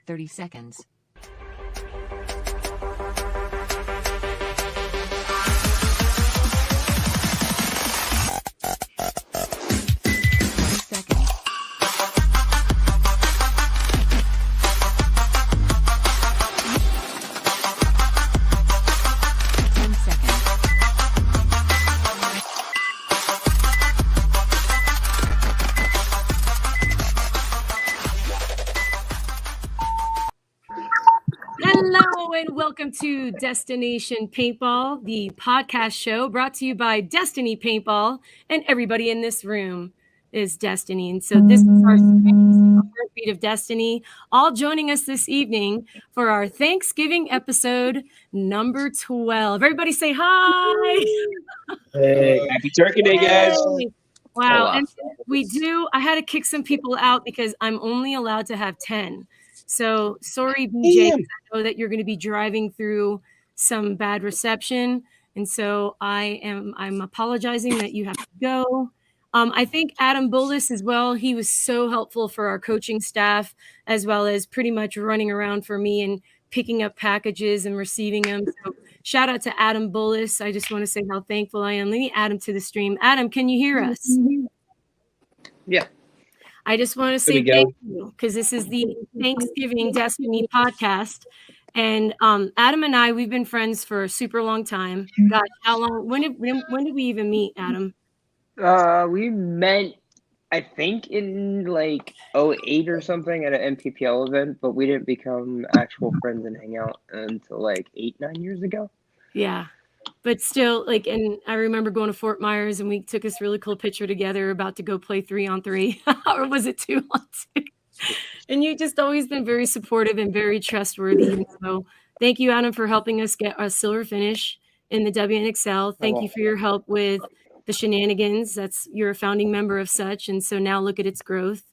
30 seconds. Welcome to DestiNation Paintball, the podcast show brought to you by Destiny Paintball, and everybody in this room is Destiny. And so this is our Heartbeat of Destiny, all joining us this evening for our Thanksgiving episode number 12. Everybody say hi. Hey, happy Turkey Day, guys. Wow. And I had to kick some people out because I'm only allowed to have 10. So sorry, BJ, I know that you're going to be driving through some bad reception. And so I'm apologizing that you have to go. I think Adam Bullis as well. He was so helpful for our coaching staff, as well as pretty much running around for me and picking up packages and receiving them. So shout out to Adam Bullis. I just want to say how thankful I am. Let me add him to the stream. Adam, can you hear us? Yeah. I just want to say thank you because this is the Thanksgiving Destiny podcast. And Adam and I, we've been friends for a super long time. God, how long? When did we even meet, Adam? We met, I think, in like 2008 or something at an MPPL event, but we didn't become actual friends and hang out until like 8-9 years ago. Yeah. But still, and I remember going to Fort Myers and we took this really cool picture together about to go play 3-on-3, or was it 2-on-2? And you've just always been very supportive and very trustworthy. And so thank you, Adam, for helping us get a silver finish in the WNXL. Thank you for your help with the shenanigans. You're a founding member of such. And so now look at its growth.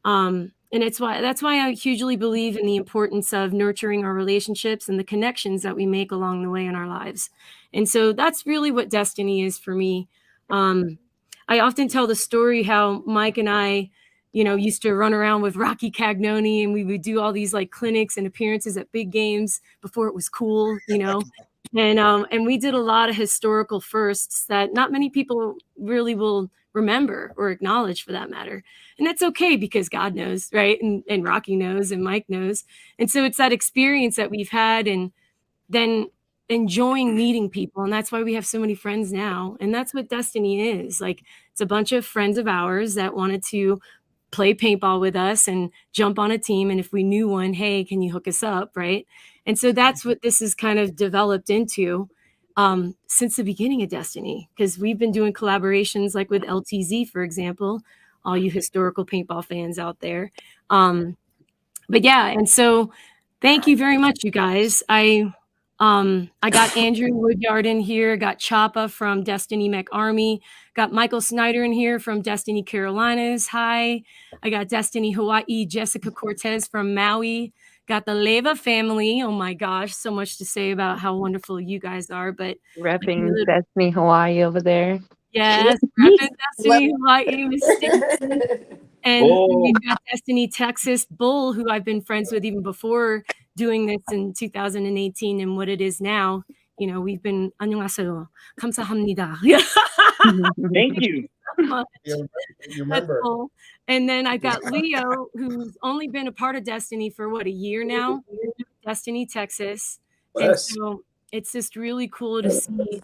And that's why I hugely believe in the importance of nurturing our relationships and the connections that we make along the way in our lives. And so that's really what Destiny is for me. I often tell the story how Mike and I, used to run around with Rocky Cagnoni and we would do all these like clinics and appearances at big games before it was cool, and we did a lot of historical firsts that not many people really will remember or acknowledge for that matter. And that's okay because God knows, right? And Rocky knows and Mike knows. And so it's that experience that we've had and then enjoying meeting people. And that's why we have so many friends now. And that's what Destiny is. Like, it's a bunch of friends of ours that wanted to play paintball with us and jump on a team. And if we knew one, hey, can you hook us up? Right. And so that's what this is kind of developed into since the beginning of Destiny, because we've been doing collaborations like with LTZ, for example, all you historical paintball fans out there. But yeah, and so thank you very much, you guys. I got Andrew Woodyard in here, got Chapa from Destiny Mech Army, got Michael Snyder in here from Destiny Carolinas. Hi. I got Destiny Hawaii, Jessica Cortez from Maui, got the Leva family. Oh my gosh, so much to say about how wonderful you guys are. But repping Destiny Hawaii over there. Yes, repping Destiny Hawaii. And we've got Destiny Texas Bull, who I've been friends with even before doing this in 2018 and what it is now. We've been 안녕하세요. 감사합니다. Thank you. You remember. Cool. And then I got Leo, who's only been a part of Destiny for a year now, Destiny Texas. Yes. And so it's just really cool to see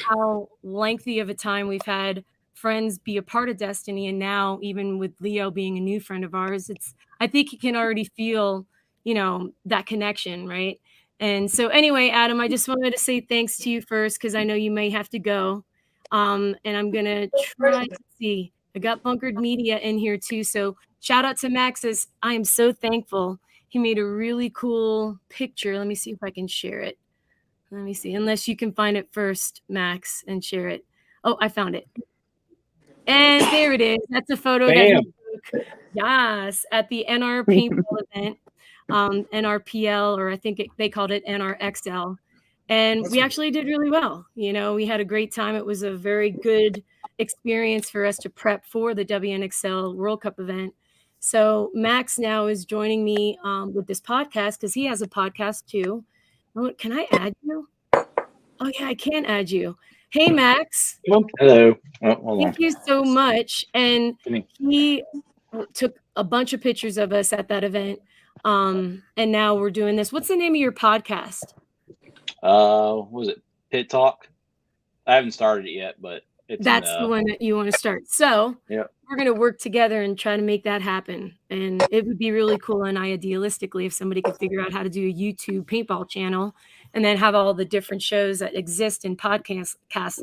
how lengthy of a time we've had friends be a part of Destiny. And now even with Leo being a new friend of ours, I think you can already feel, that connection. Right. And so anyway, Adam, I just wanted to say thanks to you first, because I know you may have to go. And I'm going to try to see. I got Bunkered Media in here too. So shout out to Max, as I am so thankful. He made a really cool picture. Let me see if I can share it. Let me see. Unless you can find it first, Max, and share it. Oh, I found it. And there it is. That's a photo that he took. Yes, at the NR Paintball event, NRPL, or I think they called it NRXL. And we actually did really well. We had a great time. It was a very good experience for us to prep for the WNXL World Cup event. So Max now is joining me with this podcast because he has a podcast too. Oh, can I add you? Oh yeah, I can add you. Hey Max. Hello. Oh, hold on. Thank you so much. And Give he took a bunch of pictures of us at that event. And now we're doing this. What's the name of your podcast? What was it? Pit Talk? I haven't started it yet, but it's That's the one that you want to start. So yeah. we're going to work together and try to make that happen. And it would be really cool and idealistically if somebody could figure out how to do a YouTube paintball channel and then have all the different shows that exist in podcast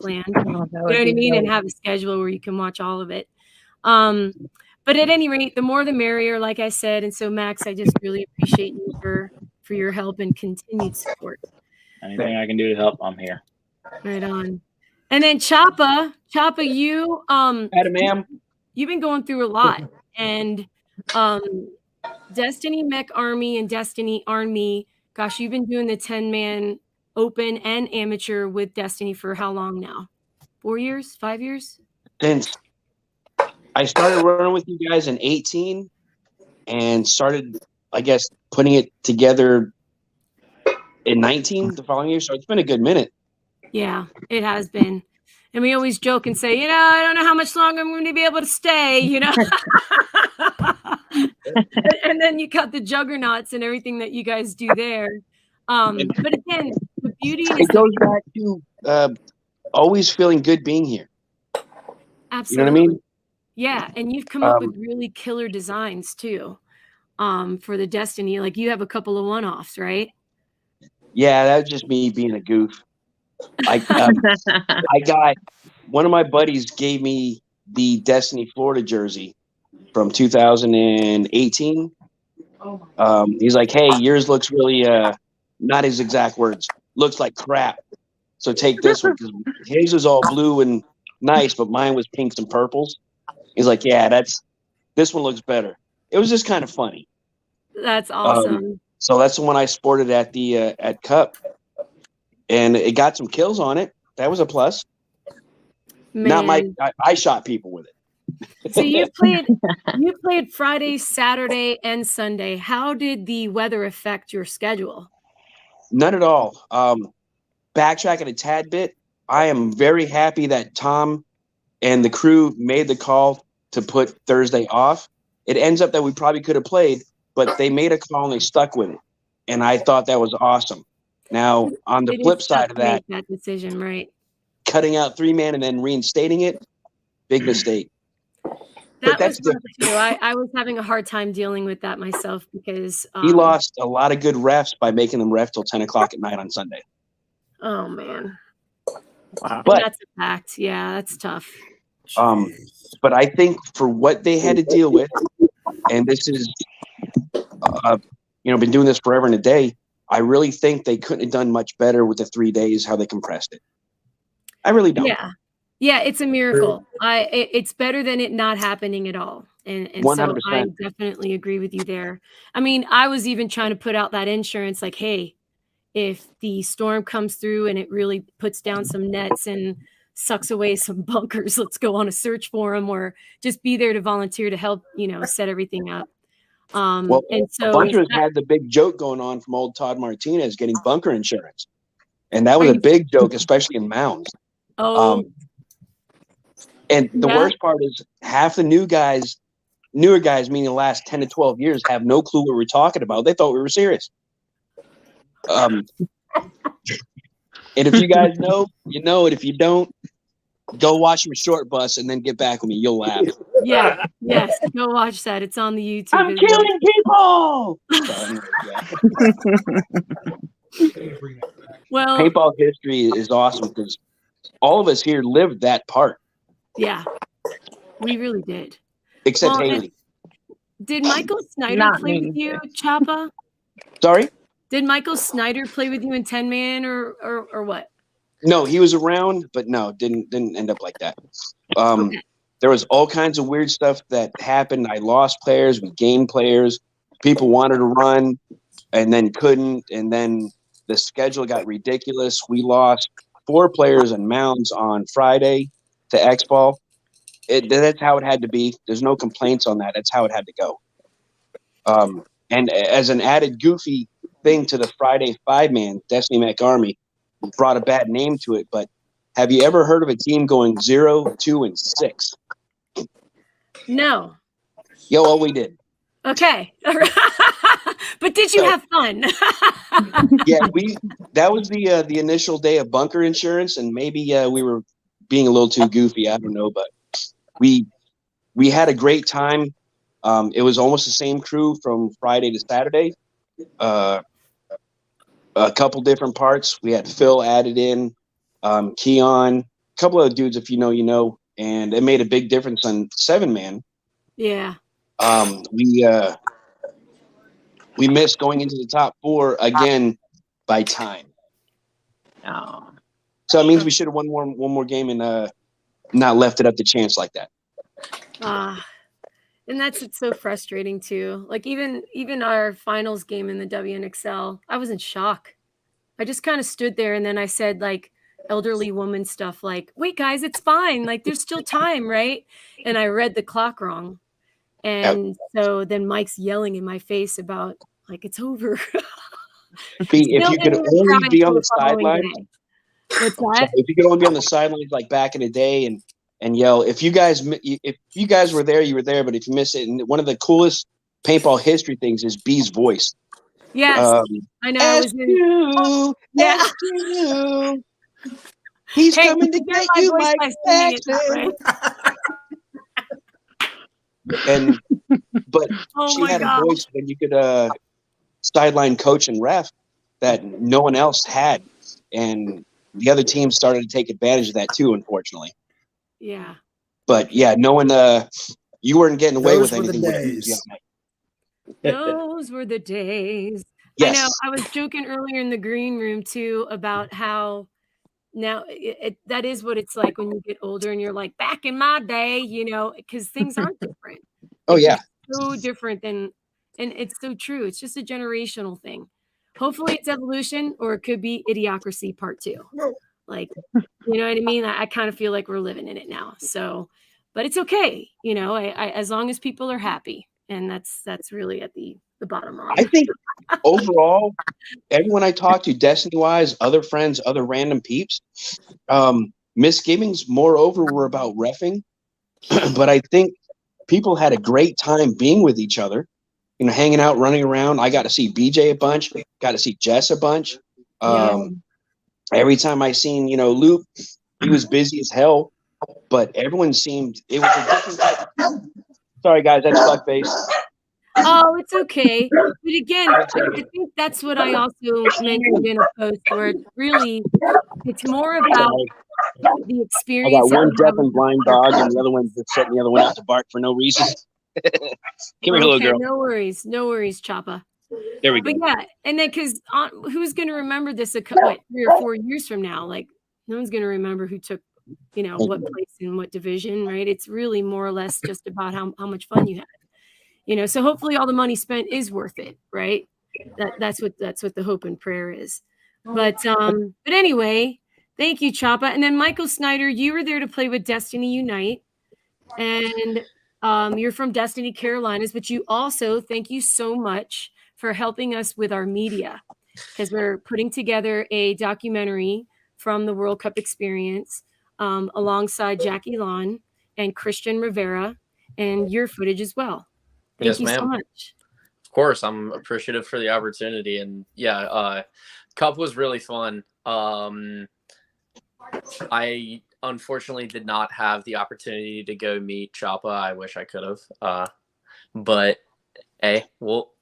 land. Oh, You know what I mean? And have a schedule where you can watch all of it. But at any rate, the more the merrier, like I said. And so, Max, I just really appreciate you for your help and continued support. Anything I can do to help, I'm here. Right on. And then Choppa, you Adam, ma'am. You've been going through a lot. And Destiny Mech Army and Destiny Army, gosh, you've been doing the 10-man open and amateur with Destiny for how long now? 4 years? 5 years? Since I started running with you guys in 18 and started, I guess, putting it together in 19 the following year. So it's been a good minute. Yeah, it has been. And we always joke and say, I don't know how much longer I'm going to be able to stay, And then you cut the juggernauts and everything that you guys do there. But again, the beauty is it goes back to always feeling good being here. absolutely. You know what I mean? Yeah, and you've come up with really killer designs too, for the Destiny. Like you have a couple of one-offs, right? Yeah, that was just me being a goof. I got one of my buddies gave me the Destiny Florida jersey from 2018. He's like, "Hey, yours looks really not his exact words. Looks like crap. So take this one because his was all blue and nice, but mine was pinks and purples." He's like, "Yeah, this one looks better." It was just kind of funny. That's awesome. So that's the one I sported at the at Cup, and it got some kills on it. That was a plus. Man. I shot people with it. So you played Friday, Saturday, and Sunday. How did the weather affect your schedule? None at all. Backtracking a tad bit, I am very happy that Tom and the crew made the call to put Thursday off. It ends up that we probably could have played, but they made a call and they stuck with it. And I thought that was awesome. Now, on the flip side of that decision, right? Cutting out 3-man and then reinstating it, big mistake. That was rough too. I was having a hard time dealing with that myself because he lost a lot of good refs by making them ref till 10 o'clock at night on Sunday. Oh man. Wow. But that's a fact. Yeah, that's tough. But I think for what they had to deal with, and this is been doing this forever and a day, I really think they couldn't have done much better with the 3 days how they compressed it. I really don't. Yeah, it's a miracle. It's better than it not happening at all. And 100%. So I definitely agree with you there. I mean, I was even trying to put out that insurance like, hey, if the storm comes through and it really puts down some nets and sucks away some bunkers, let's go on a search for them or just be there to volunteer to help, set everything up. And so Bunkers had the big joke going on from old Todd Martinez getting bunker insurance. And that was a big joke, especially in mounds. And the worst part is half the newer guys, meaning the last 10 to 12 years, have no clue what we're talking about. They thought we were serious. And if you guys know, you know it. If you don't, go watch your short bus and then get back with me. You'll laugh. Yeah. Yes. Go watch that. It's on the YouTube. I'm killing people. Well, paintball history is awesome because all of us here lived that part. Yeah, we really did. Except Haley. Did Michael Snyder play with you, Choppa? Sorry? Did Michael Snyder play with you in 10-man or what? No, he was around, but no, didn't end up like that. There was all kinds of weird stuff that happened. I lost players, we gained players. People wanted to run and then couldn't, and then the schedule got ridiculous. We lost 4 players and mounds on Friday to X-Ball. That's how it had to be. There's no complaints on that. That's how it had to go. And as an added goofy thing to the Friday 5-man, Destiny Mech Army brought a bad name to it. But have you ever heard of a team going 0, 2, and 6? No. Yo, well, we did. Okay. But did you have fun? Yeah, that was the initial day of bunker insurance, and maybe we were being a little too goofy. I don't know, but we had a great time. It was almost the same crew from Friday to Saturday. A couple different parts. We had Phil added in, Keon, a couple of dudes, if you know, you know, and it made a big difference on 7-man. Yeah. We missed going into the top 4 again by time. Oh. So it means we should have won one more game and not left it up to chance like that. And that's it's so frustrating too. Like even our finals game in the WNXL, I was in shock. I just kind of stood there and then I said like elderly woman stuff like, "Wait guys, it's fine. Like there's still time, right?" And I read the clock wrong. And so then Mike's yelling in my face about like it's over. If you could only be on the sidelines, what's that? If you could only be on the sidelines like back in the day and yell, if you guys were there, you were there. But if you miss it, and one of the coolest paintball history things is B's voice. Yes, I know. I was in. He's coming to get you, Mike Paxson. But she had a voice when you could sideline coach and ref that no one else had, and the other team started to take advantage of that too, unfortunately. Yeah. But yeah, no one, you weren't getting away with anything. Those were the days. Yes. I know. I was joking earlier in the green room too about how now that is what it's like when you get older and you're like, back in my day, you know, because things are different. Oh yeah. So different than, and it's so true. It's just a generational thing. Hopefully it's evolution, or it could be idiocracy part 2. Like, you know what I mean? I kind of feel like we're living in it now. So, but it's okay. You know, I as long as people are happy, and that's really at the bottom line. I think overall, everyone I talk to, Destiny-wise, other friends, other random peeps, misgivings moreover were about reffing. But I think people had a great time being with each other, you know, hanging out, running around. I got to see BJ a bunch, got to see Jess a bunch. Every time I seen, you know, Luke, he was busy as hell, but everyone seemed, it was a different type. Sorry guys, that's fuckface. Oh, it's okay. But again, I think that's what I also mentioned in a post where really it's more about the experience. I got one deaf and blind dog, and the other one's just setting the other one out to bark for no reason. Come here, little girl. No worries, Choppa. There we go. But yeah, and then because who's going to remember this 3 or 4 years from now? Like, no one's going to remember who took, you know, what place in what division, right? It's really more or less just about how much fun you had, you know. So hopefully, all the money spent is worth it, right? That's what the hope and prayer is. But anyway, thank you, Choppa. And then Michael Snyder, you were there to play with Destiny Unite, and you're from Destiny Carolinas, but you also, thank you so much for helping us with our media, because we're putting together a documentary from the World Cup experience alongside Jackie Lawn and Christian Rivera, and your footage as well. Thank you so much. Of course, I'm appreciative for the opportunity. And yeah, Cup was really fun. I unfortunately did not have the opportunity to go meet Choppa. I wish I could have. But hey,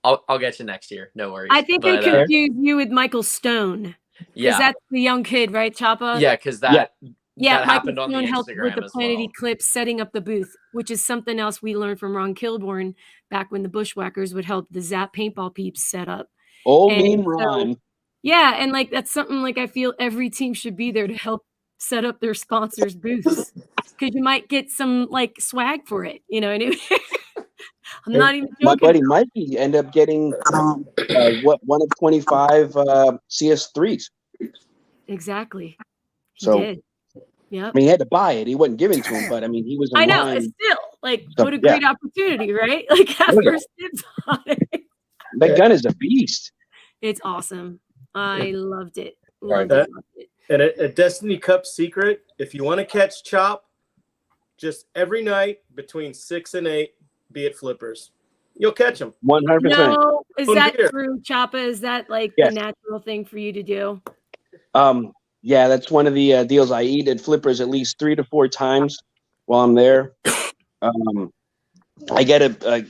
I'll get you next year. No worries. I think I confused you with Michael Stone. Yeah, that's the young kid, right, Choppa? Yeah, because that Michael happened on the Stone helped Instagram with the as Planet well. Eclipse setting up the booth, which is something else we learned from Ron Kilborn back when the Bushwhackers would help the Zap paintball peeps set up. Ron. Yeah, and like that's something like I feel every team should be there to help set up their sponsors' booths, because you might get some like swag for it. You know what I mean? I'm not even joking. My buddy Mikey ended up getting one of 25 CS3s. Exactly. He So did. Yep. I mean, he had to buy it. He wasn't given to him, but I mean, he was in I know. line. It's still like So, what a great opportunity, right? Like have Yeah. first dibs on it. That gun is a beast. It's awesome. I loved it. Right. Loved it. And a Destiny Cup secret, if you want to catch Chop, just every night between 6 and 8, be at Flippers. You'll catch him. 100%. No, is Own that beer. true, Choppa? Is that like Yes. the natural thing for you to do? Yeah, that's one of the deals. I eat at Flippers at least 3 to 4 times while I'm there. I get a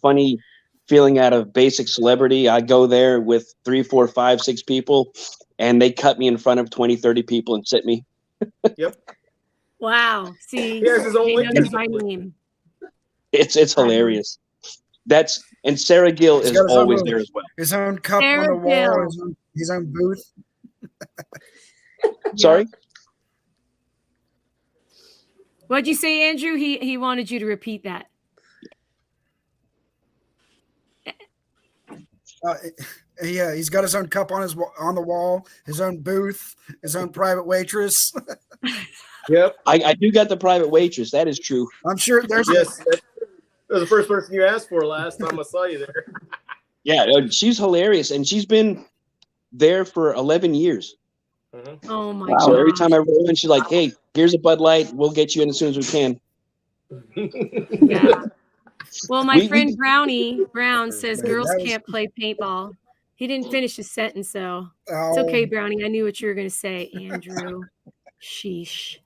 funny feeling out of Basic Celebrity. I go there with 3, 4, 5, 6 people, and they cut me in front of 20, 30 people and sit me. Yep. Wow. See, He has his own he knows waitress. my name. It's hilarious. And Sarah Gill He's is got his own always little- there as well. His own cup Sarah on the wall, Gill. his own booth. Sorry? What'd you say, Andrew? He wanted you to repeat that. Yeah, he's got his own cup on the wall, his own booth, his own private waitress. Yep. I do got the private waitress. That is true. I'm sure there's Yes. That was the first person you asked for last time I saw you there. Yeah, she's hilarious, and she's been there for 11 years. Mhm. Oh my So god. every time I roll in, she's like, "Hey, here's a Bud Light. We'll get you in as soon as we can." Yeah. Well, my We- friend Brownie Brown says Man, girls that was- can't play paintball. He didn't finish his sentence, so it's Oh, okay, Brownie. I knew what you were going to say, Andrew. Sheesh.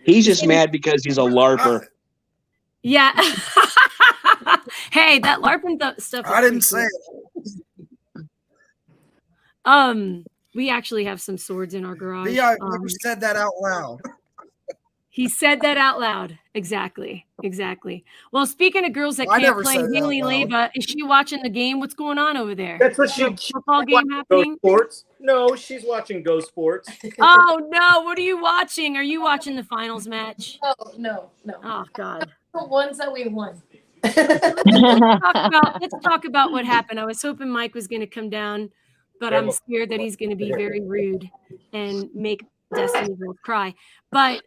He's just mad because he's a LARPer. Yeah. Hey, that LARPing stuff. I is didn't say pretty it. cool. We actually have some swords in our garage. But yeah, I never said that out loud. He said that out loud. Exactly. Well, speaking of girls that I can't never play, said that out Haley loud. Leva, is she watching the game? What's going on over there? That's what she Football game Go happening? Sports. No, she's watching Go Sports. Oh no! What are you watching? Are you watching the finals match? No. Oh God! The ones that we won. Let's talk about what happened. I was hoping Mike was going to come down, but I'm scared that he's going to be very rude and make Destiny girls cry. But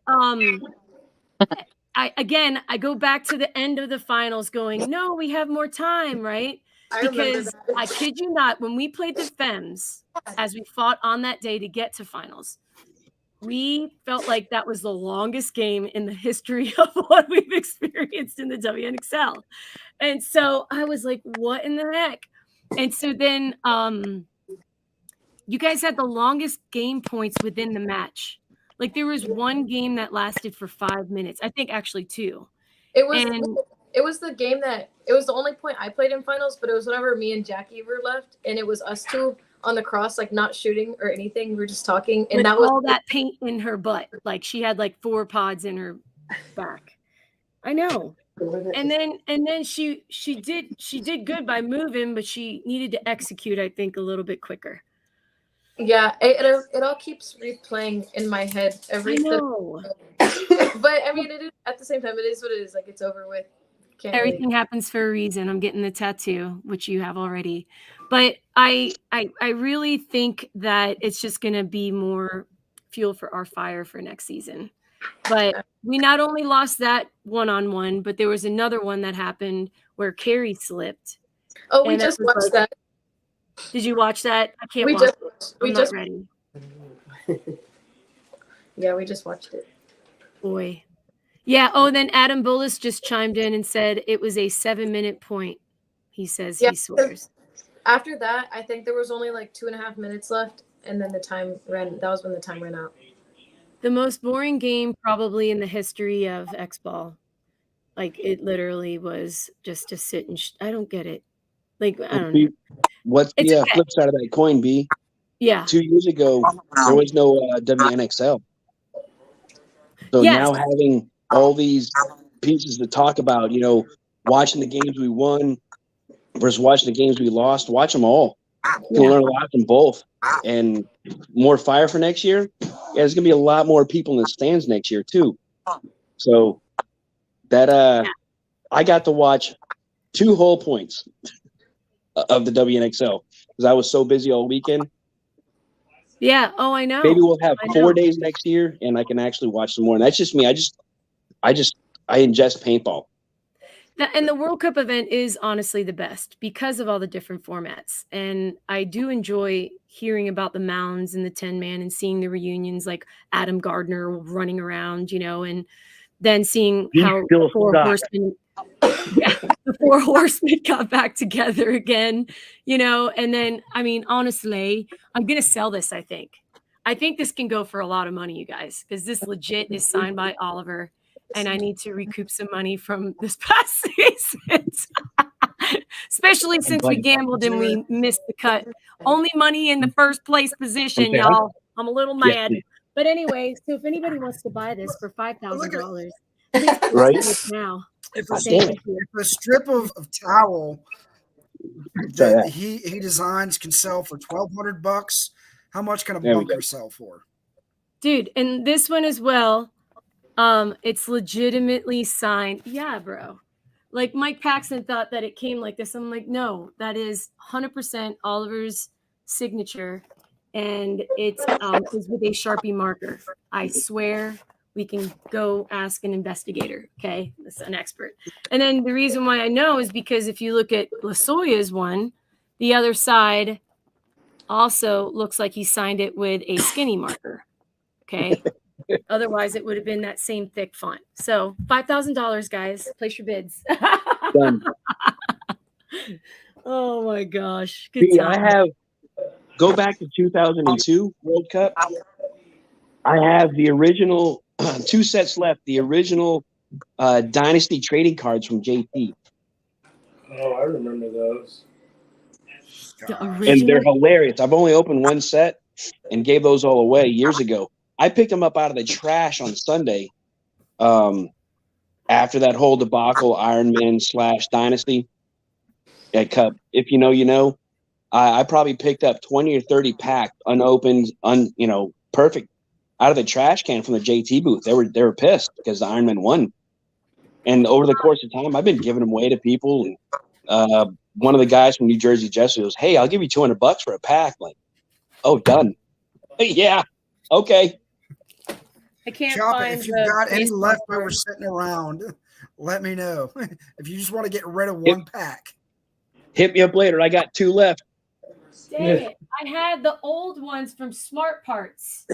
I go back to the end of the finals, going, no, we have more time, right? Because I kid you not, when we played the Femmes, as we fought on that day to get to finals, we felt like that was the longest game in the history of what we've experienced in the WNXL. And so I was like, what in the heck? And so then you guys had the longest game points within the match. Like there was one game that lasted for 5 minutes. I think actually 2. It was the game that it was the only point I played in finals, but it was whenever me and Jackie were left, and it was us two on the cross, like not shooting or anything. We were just talking, and with that was all that paint in her butt. Like she had like 4 pods in her back. I know. And then she did good by moving, but she needed to execute, I think, a little bit quicker. Yeah, it all keeps replaying in my head every. I know. But I mean, it is at the same time. It is what it is. Like it's over with. Can't really- Everything happens for a reason. I'm getting the tattoo, which you have already. But I really think that it's just going to be more fuel for our fire for next season. But we not only lost that one-on-one, but there was another one that happened where Carrie slipped. Oh, we And that just was watched like- that. Did you watch that? I can't We watch just it. we I'm just not ready. yeah, we just watched it. Boy. Yeah. Oh, then Adam Bullis just chimed in and said it was a 7-minute point. He says Yeah, he swears. After that, I think there was only like 2.5 minutes left, and then the time ran. That was when the time ran out. The most boring game probably in the history of X-Ball. Like it literally was just to sit and I don't get it. Like I don't know. What's It's the okay. flip side of that coin, B? Yeah. 2 years ago, there was no WNXL. So Yes. now having all these pieces to talk about, you know, watching the games we won versus watching the games we lost, watch them all. You can learn a lot from both. And more fire for next year. Yeah, there's going to be a lot more people in the stands next year, too. So that I got to watch 2 whole points of the WNXL because I was so busy all weekend. Yeah. Oh, I know. Maybe we'll have I 4 know. days next year, and I can actually watch some more. And that's just me. I ingest paintball. And the World Cup event is honestly the best because of all the different formats. And I do enjoy hearing about the mounds and the 10-man and seeing the reunions like Adam Gardner running around, and then seeing how the four horsemen got back together again, and then, I mean, honestly, I'm going to sell this. I think this can go for a lot of money, you guys, because this legit is signed by Oliver. And I need to recoup some money from this past season, especially since we gambled and we missed the cut. Only money in the first place position, y'all. I'm a little mad. But anyway, so if anybody wants to buy this for $5,000, right now. If a strip of towel that he designs can sell for $1,200, how much can a bunker sell for? Dude, and this one as well. It's legitimately signed. Yeah, bro. Like Mike Paxson thought that it came like this. I'm like, no, that is 100% Oliver's signature, and it's with a Sharpie marker. I swear, we can go ask an investigator. Okay, that's an expert. And then the reason why I know is because if you look at Lasoya's one, the other side also looks like he signed it with a skinny marker. Okay. Otherwise, it would have been that same thick font. So $5,000, guys. Place your bids. Done. Oh my gosh. Good time. Go back to 2002 World Cup. I have the original 2 sets left. The original Dynasty trading cards from JT. Oh, I remember those. And they're hilarious. I've only opened 1 set and gave those all away years ago. I picked them up out of the trash on Sunday after that whole debacle, Ironman / Dynasty at Cup. If you know, you know. I probably picked up 20 or 30 packed, unopened, perfect out of the trash can from the JT booth. They were pissed because the Ironman won. And over the course of time, I've been giving them away to people. And one of the guys from New Jersey Jesse goes, "Hey, I'll give you $200 for a pack." Like, oh, done. Yeah, okay. I can't Chop find it. If you've got any leftovers sitting around, let me know. If you just want to get rid of 1 pack, hit me up later. I got 2 left. Dang it. I had the old ones from Smart Parts.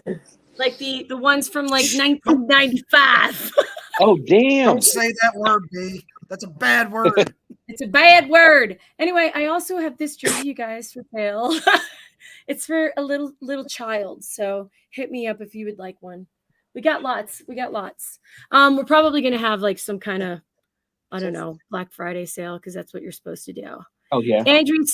Like the ones from like 1995. Oh, damn. Don't say that word, B. That's a bad word. It's a bad word. Anyway, I also have this jersey, you guys, for sale. It's for a little child. So hit me up if you would like one. We got lots. We're probably going to have like some kind of, I don't know, Black Friday sale because that's what you're supposed to do. Oh, yeah. Andrew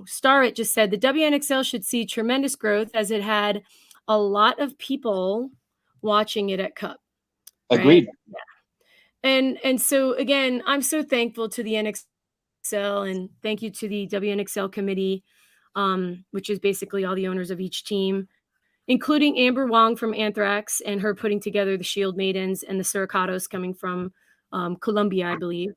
Starrett just said the WNXL should see tremendous growth as it had a lot of people watching it at Cup. Right? Agreed. Yeah. And so, again, I'm so thankful to the NXL and thank you to the WNXL committee, which is basically all the owners of each team, including Amber Wong from Anthrax and her putting together the Shield Maidens and the Suricatos coming from Colombia, I believe.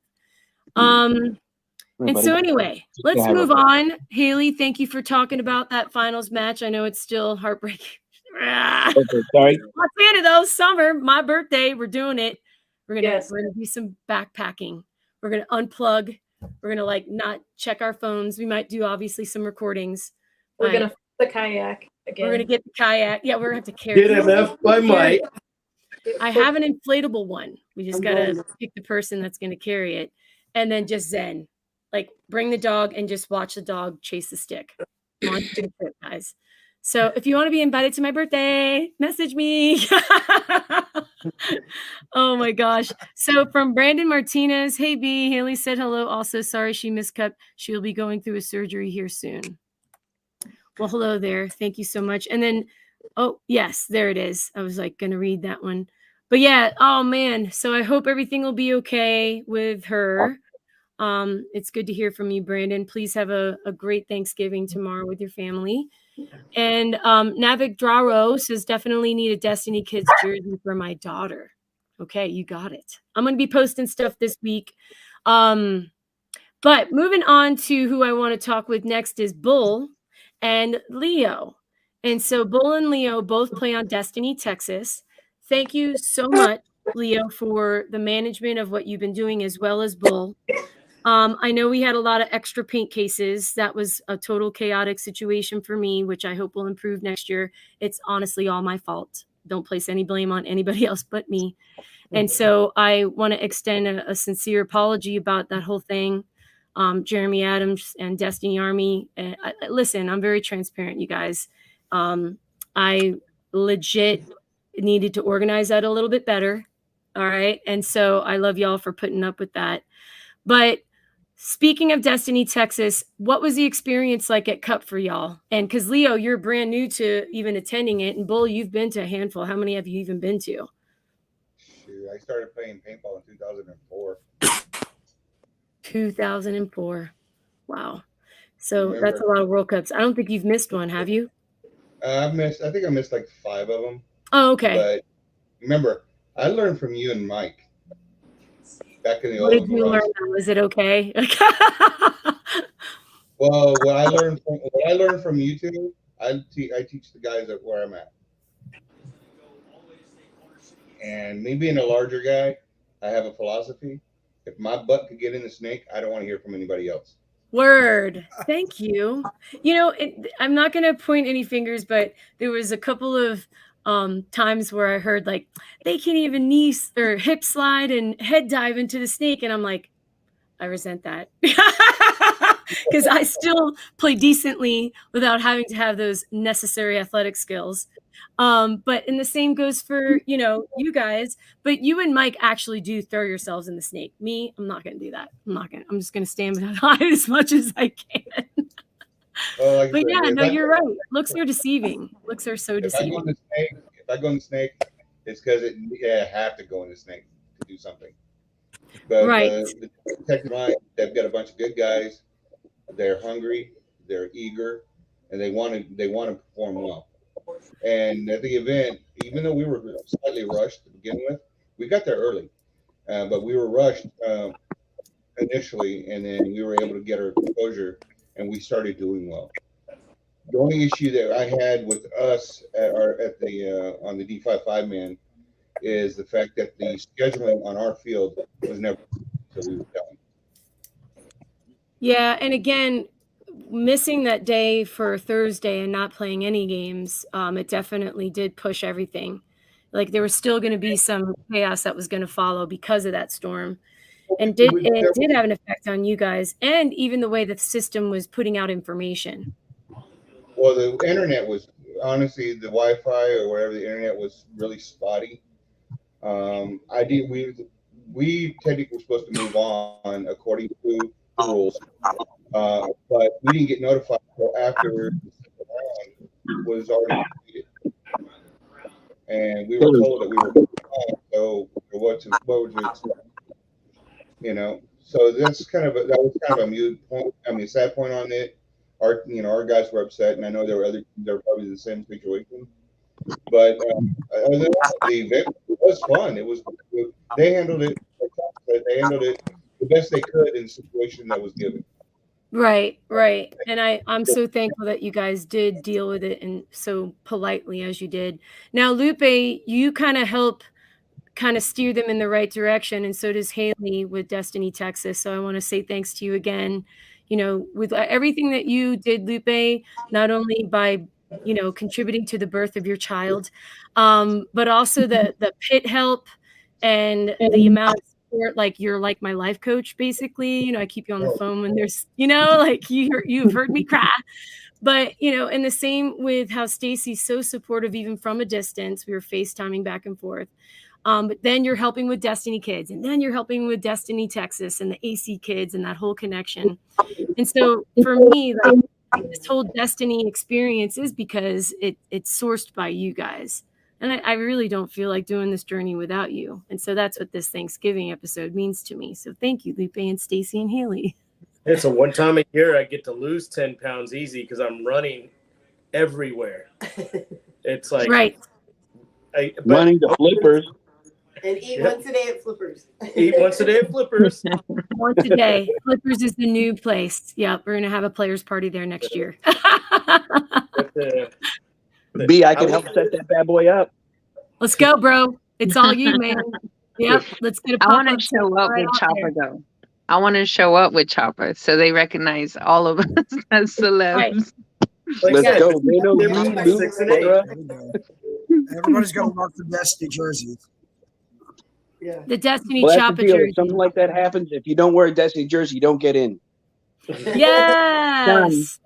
And so anyway, let's move on. Haley, thank you for talking about that finals match. I know it's still heartbreaking. Okay, sorry. What's the end of those summer? My birthday. We're doing it. We're gonna do some backpacking. We're gonna unplug. We're gonna not check our phones. We might do obviously some recordings. We're gonna the kayak again. We're gonna get the kayak. Yeah, we're gonna have to carry. Get MF by Mike. I have an inflatable one. We just gotta pick the person that's gonna carry it, and then just zen. Like bring the dog and just watch the dog chase the stick. Launch the trip, guys. So if you want to be invited to my birthday, message me. Oh my gosh. So from Brandon Martinez, hey B, Haley said hello. Also, sorry she missed Cup. She'll be going through a surgery here soon. Well, hello there. Thank you so much. And then, oh yes, there it is. I was gonna read that one. But yeah, oh man. So I hope everything will be okay with her. It's good to hear from you, Brandon. Please have a great Thanksgiving tomorrow with your family. And Navik Draro says, definitely need a Destiny Kids jersey for my daughter. Okay, you got it. I'm going to be posting stuff this week. But moving on to who I want to talk with next is Bull and Leo. And so Bull and Leo both play on Destiny, Texas. Thank you so much, Leo, for the management of what you've been doing, as well as Bull. I know we had a lot of extra paint cases. That was a total chaotic situation for me, which I hope will improve next year. It's honestly all my fault. Don't place any blame on anybody else but me. And so I want to extend a sincere apology about that whole thing. Jeremy Adams and Destiny Army. Listen, I'm very transparent, you guys. I legit needed to organize that a little bit better. All right. And so I love y'all for putting up with that. But speaking of Destiny, Texas, what was the experience like at Cup for y'all? And because Leo, you're brand new to even attending it. And Bull, you've been to a handful. How many have you even been to? Shoot, I started playing paintball in 2004. 2004. Wow. So that's a lot of World Cups. I don't think you've missed one, have you? I think I missed like 5 of them. Oh, okay. But remember, I learned from you and Mike back in the What old did you learn? Is it okay? Well, what I learned from you two, I teach the guys at where I'm at. And me being a larger guy, I have a philosophy. If my butt could get in the snake, I don't want to hear from anybody else. Word. Thank you. You know, I'm not going to point any fingers, but there was a couple of times where I heard like they can't even knee or hip slide and head dive into the snake. And I'm like, I resent that because I still play decently without having to have those necessary athletic skills. And the same goes for, you guys, but you and Mike actually do throw yourselves in the snake. Me, I'm not going to do that. I'm just going to stand behind as much as I can. But yeah, no, you're right. Looks are deceiving. Looks are so deceiving. If I go in the snake, it's because I have to go in the snake to do something. But right. The Detective Line, they've got a bunch of good guys. They're hungry, they're eager, and they want to perform well. And at the event, even though we were slightly rushed to begin with, we got there early, but we were rushed initially, and then we were able to get our composure, and we started doing well. The only issue that I had with us on the D55 man is the fact that the scheduling on our field was never until we were done. Yeah, and again, missing that day for Thursday and not playing any games, it definitely did push everything. Like there was still going to be some chaos that was going to follow because of that storm. And it did have an effect on you guys and even the way the system was putting out information. Well, the internet was honestly, the Wi-Fi or whatever, the internet was really spotty. We technically were supposed to move on according to the rules, but we didn't get notified until after the round was already completed, and we were told that we were on. So what would you expect? So that was kind of a mute point. I mean, a sad point on it. Our guys were upset, and I know they're probably in the same situation. But other than that, the event was fun. They handled it. They handled it the best they could in the situation that was given. Right. And I'm so thankful that you guys did deal with it and so politely as you did. Now, Lupe, you kind of help steer them in the right direction, and so does Haley with Destiny Texas. So I want to say thanks to you again. With everything that you did, Lupe, not only by contributing to the birth of your child, but also the pit help and the amount of support. Like you're like my life coach, basically. I keep you on the phone when there's, like you've heard me cry. But and the same with how Stacy's so supportive, even from a distance. We were FaceTiming back and forth. But then you're helping with Destiny Kids, and then you're helping with Destiny Texas and the AC Kids and that whole connection. And so for me, like this whole Destiny experience is because it's sourced by you guys. And I really don't feel like doing this journey without you. And so that's what this Thanksgiving episode means to me. So thank you, Lupe and Stacy and Haley. It's a one time a year I get to lose 10 pounds easy because I'm running everywhere. It's like right. Running to Flippers. And eat once a day at Flippers. Eat once a day at Flippers. Once a day. Flippers is the new place. Yeah, we're going to have a players party there next year. B, I can help set that bad boy up. Let's go, bro. It's all you, man. Yep. Let's get a I pop-up want to show up right with out Chopper there. though. I want to show up with Chopper so they recognize all of us as celebs. Right. Like Let's I said, go. They know they're me, between Luke, 6 and 8. Laura. There we go. Everybody's got to mark their Destiny jerseys. Yeah. The Destiny Well, that's the Chopper deal. jersey. If something like that happens, if you don't wear a Destiny jersey, you don't get in. Yes.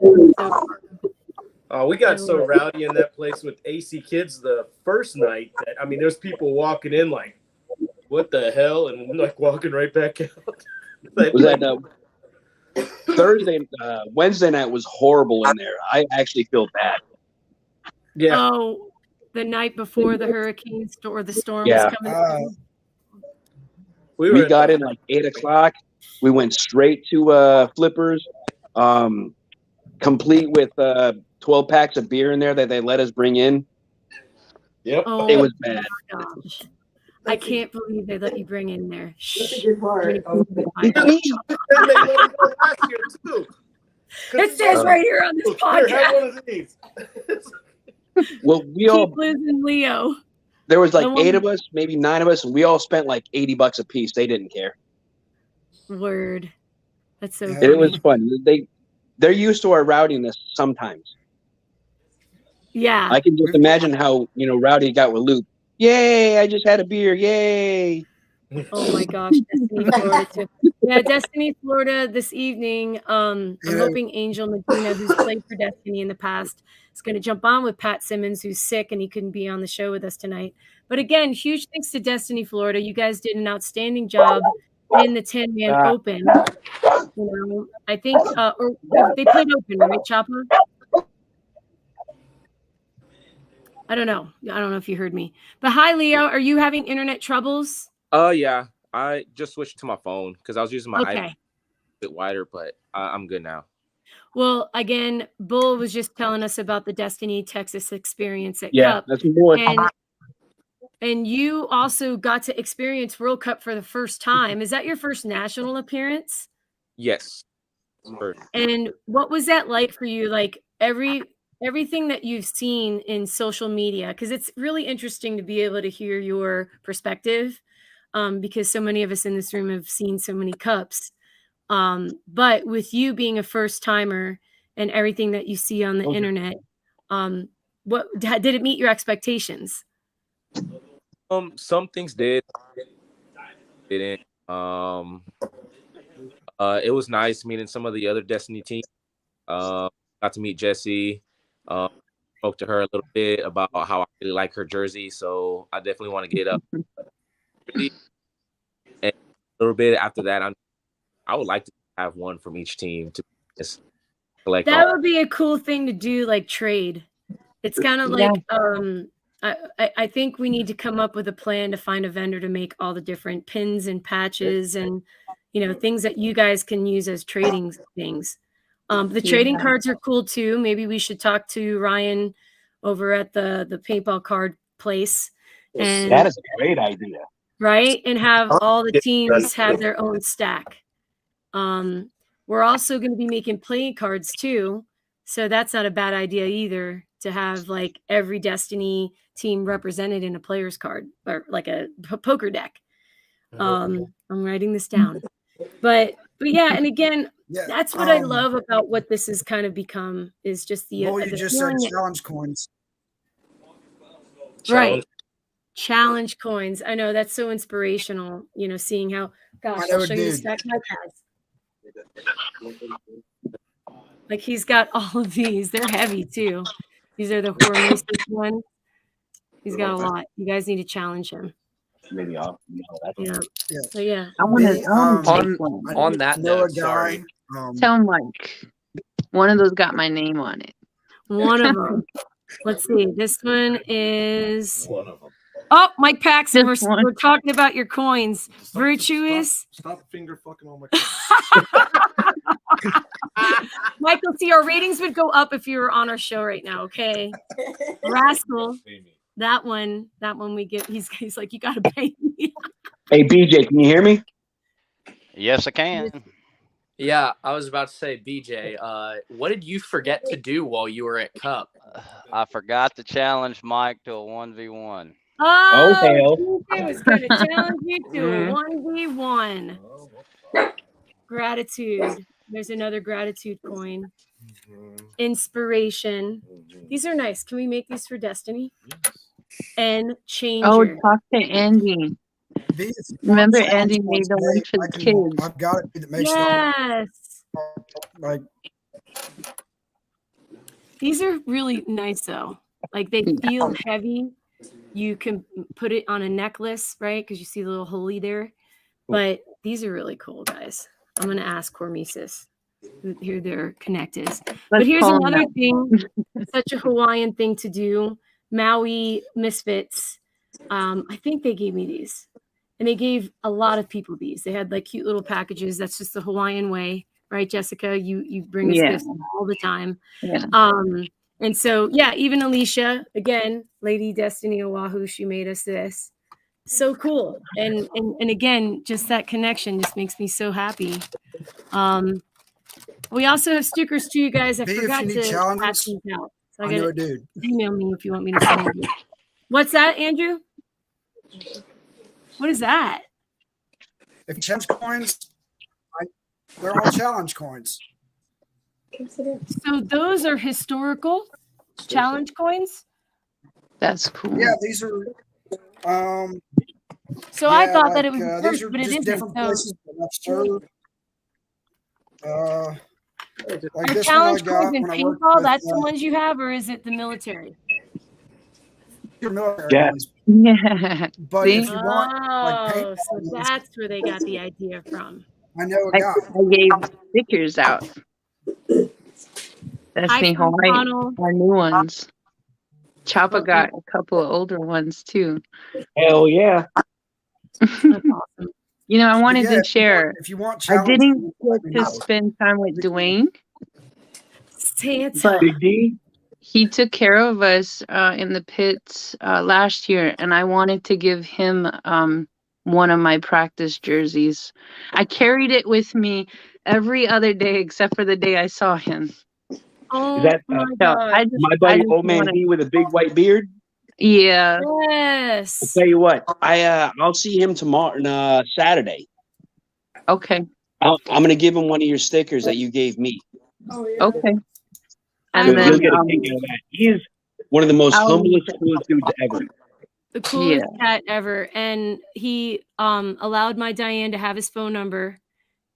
We got so rowdy in that place with AC Kids the first night that I mean, there's people walking in like, "What the hell?" and like walking right back out. Was that Wednesday night was horrible in there. I actually feel bad. Yeah. Oh, the night before the hurricane or the storm Yeah. was coming. We got in like 8 o'clock. We went straight to Flippers, complete with 12 packs of beer in there that they let us bring in. Yep. Oh, it was bad. my gosh. I can't believe they let you bring in there. That's a good part. And they let him go last year too. It says right here on this Here, have one podcast. of these. Well, we all Keep losing Leo. there was like The one- 8 of us, maybe 9 of us, and we all spent like $80 a piece. They didn't care. Word. That's so It was fun. They're used to our rowdiness sometimes. Yeah. I can just imagine how rowdy it got with Luke. Yay! I just had a beer. Yay! Oh my gosh, Destiny Florida too. Yeah, Destiny Florida this evening. I'm hoping Angel Medina, who's played for Destiny in the past, is going to jump on with Pat Simmons, who's sick and he couldn't be on the show with us tonight. But again, huge thanks to Destiny Florida. You guys did an outstanding job in the 10-man open. I think or they played open, right, Chopper? I don't know if you heard me. But hi, Leo. Are you having internet troubles? Yeah. I just switched to my phone because I was using my iPad a bit wider, but I'm good now. Well, again, Bull was just telling us about the Destiny Texas experience at Yeah, Cup. that's more. And you also got to experience World Cup for the first time. Is that your first national appearance? Yes. And what was that like for you? Like everything that you've seen in social media, because it's really interesting to be able to hear your perspective, because so many of us in this room have seen so many cups. But with you being a first timer and everything that you see on the internet, what did it meet your expectations? Some things didn't. It was nice meeting some of the other Destiny teams. Got to meet Jessie. Spoke to her a little bit about how I really like her jersey, so I definitely want to get up. And a little bit after that, I would like to have one from each team to just collect. That would be a cool thing to do, like trade. It's kind of like I think we need to come up with a plan to find a vendor to make all the different pins and patches and things that you guys can use as trading things. The trading cards are cool too. Maybe we should talk to Ryan over at the paintball card place. And That is a great idea. Right? And have all the teams have their own stack. We're also going to be making playing cards too. So that's not a bad idea either, to have like every Destiny team represented in a player's card or like a poker deck. I'm writing this down. But yeah, and again, that's what I love about what this has kind of become, is just the you just said challenge coins. Right. Challenge coins. I know, that's so inspirational, seeing how, gosh, I'll show you the stack my pads. Like he's got all of these. They're heavy too. These are the Hormesis ones. He's got a lot. You guys need to challenge him. Maybe I'll. Yeah. So yeah. I want to on that note, sorry. Tell Mike. One of those got my name on it. One of them. Let's see. This one is one of them. Oh, Mike Paxson, we're talking about your coins. Virtuous. Stop finger fucking on my Michael, see, our ratings would go up if you were on our show right now, okay? Rascal. That one we get. He's like, you gotta pay me. Hey BJ, can you hear me? Yes, I can. Yeah, I was about to say, BJ, what did you forget to do while you were at Cup? I forgot to challenge Mike to a 1v1. Oh, hell. TJ was going to challenge you to a 1v1. Gratitude. There's another gratitude coin. Inspiration. These are nice. Can we make these for Destiny? And changer. Oh, talk to Andy. Remember Andy made the one for the kids. I've got it that makes Yes. like These are really nice though. Like they feel heavy. You can put it on a necklace, right? Because you see the little holy there. But these are really cool, guys. I'm gonna ask Hormesis who their connect is. But here's another thing, such a Hawaiian thing to do. Maui Misfits. I think they gave me these. And they gave a lot of people these. They had like cute little packages. That's just the Hawaiian way, right, Jessica? You bring us gifts all the time. Yeah. And so, yeah, even Alicia, again, Lady Destiny Oahu, she made us this. So cool. And again, just that connection just makes me so happy. We also have stickers too, you guys. I forgot to pass these out. So I got to email me if you want me to send you. What's that, Andrew? What is that? if you challenge coins, they're all challenge coins. So those are historical challenge coins? That's cool. Yeah, these are. So I thought that it was the first, but it isn't. Different places that served. Like Your this challenge one I got coins in when I worked paintball, with, that's the ones you have, or is it the military? your military Yeah. ones. Yeah. But if you want, like Oh, so that's where they got the idea from. I know a I guy. gave stickers out. That's Hi, me, Frank Hawaii. Connell. Our new ones. Choppa got a couple of older ones too. Hell yeah. That's awesome. You know, I wanted Yeah, to share. If you want I challenge, didn't let me get to know. spend time with Dwayne, Santa. but Big D. he took care of us in the pits last year, and I wanted to give him one of my practice jerseys. I carried it with me every other day except for the day I saw him. Oh Is that my So God. I just, my I buddy just Old Man wanna, D with a big white beard? yeah. I'll Yes. tell you what, I'll see him tomorrow, Saturday. Okay. I'm gonna give him one of your stickers that you gave me. Okay. And He'll then get a kick out of that. He is one of the most I'll- humblest, coolest dudes ever. The coolest cat ever. And he allowed my Diane to have his phone number,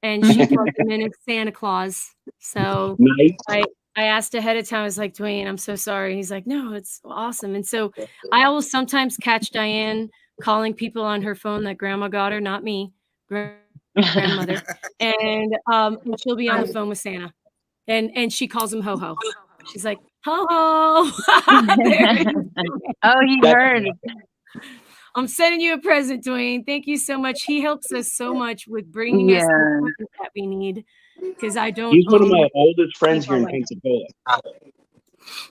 and she plugged him in as Santa Claus. So Nice. I asked ahead of time. I was like, Dwayne, I'm so sorry. He's like, no, it's awesome. And so I will sometimes catch Diane calling people on her phone that grandma got her, not me, grandmother. And she'll be on the phone with Santa. And she calls him Ho Ho. She's like, Ho Ho. Oh, he heard. I'm sending you a present, Dwayne. Thank you so much. He helps us so much with bringing us the equipment that we need, because I don't. He's one of my own oldest friends here in paintball license. Pensacola.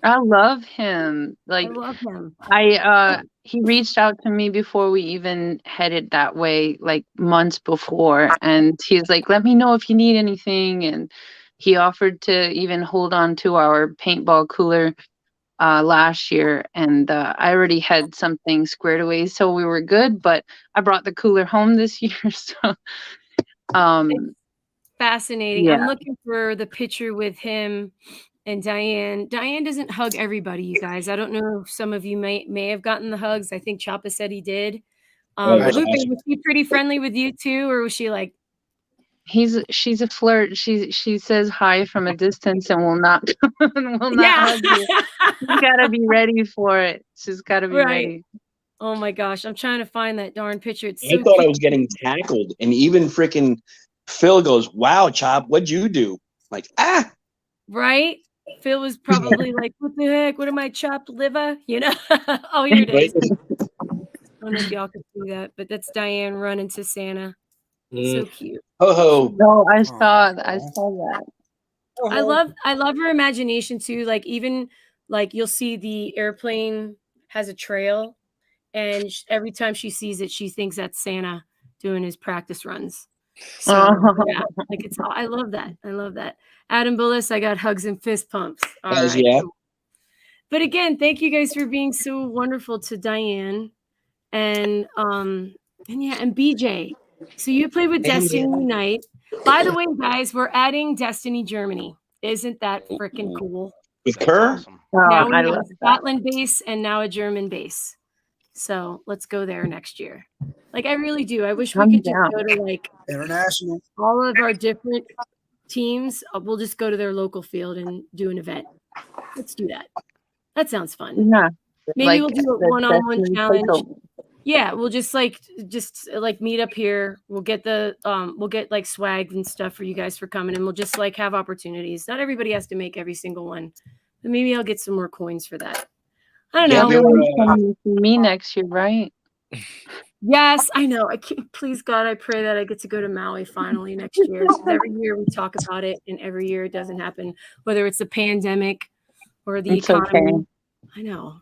I love him. Like I love him. He reached out to me before we even headed that way, like months before, and he's like, let me know if you need anything. And he offered to even hold on to our paintball cooler last year, and I already had something squared away, so we were good. But I brought the cooler home this year, so Fascinating. Yeah. I'm looking for the picture with him and Diane. Diane doesn't hug everybody, you guys. I don't know if some of you may have gotten the hugs. I think Choppa said he did. that's Lupe, awesome. was she pretty friendly with you too, or was she like? she's a flirt. She says hi from a distance and will not hug you. You gotta be ready for it. She's gotta be ready. Oh my gosh, I'm trying to find that darn picture. It's I so thought I cute. was getting tackled, and even freaking Phil goes, "Wow, Chop, what'd you do?" Like, Right? Phil was probably like, what the heck? What am I, chopped liver? You know? Oh, here it is. I don't know if y'all can see that, but that's Diane running to Santa. So cute. Ho ho. No, I saw that. I love her imagination too. Like even like you'll see the airplane has a trail, and every time she sees it, she thinks that's Santa doing his practice runs. So yeah, like it's all, I love that. I love that. Adam Bullis, I got hugs and fist pumps. All right. Yeah. Cool. But again, thank you guys for being so wonderful to Diane and BJ. So you played with Destiny Unite. By the way, guys, we're adding Destiny Germany. Isn't that freaking cool? With Kerr? Now we I have love a Scotland base and now a German base. So let's go there next year. Like I really do. I wish we I'm could just down. go to like International. all of our different teams. We'll just go to their local field and do an event. Let's do that. That sounds fun. Yeah. Maybe Like we'll do a the one-on-one Destiny challenge. takeover. Yeah, we'll just meet up here. We'll get we'll get like swag and stuff for you guys for coming, and we'll just like have opportunities. Not everybody has to make every single one, but maybe I'll get some more coins for that. I don't know. Everyone's coming to see me next year, right? Yes, I know. I can't, please God, I pray that I get to go to Maui finally next year. Every year we talk about it, and every year it doesn't happen. Whether it's the pandemic or the It's economy. okay. I know.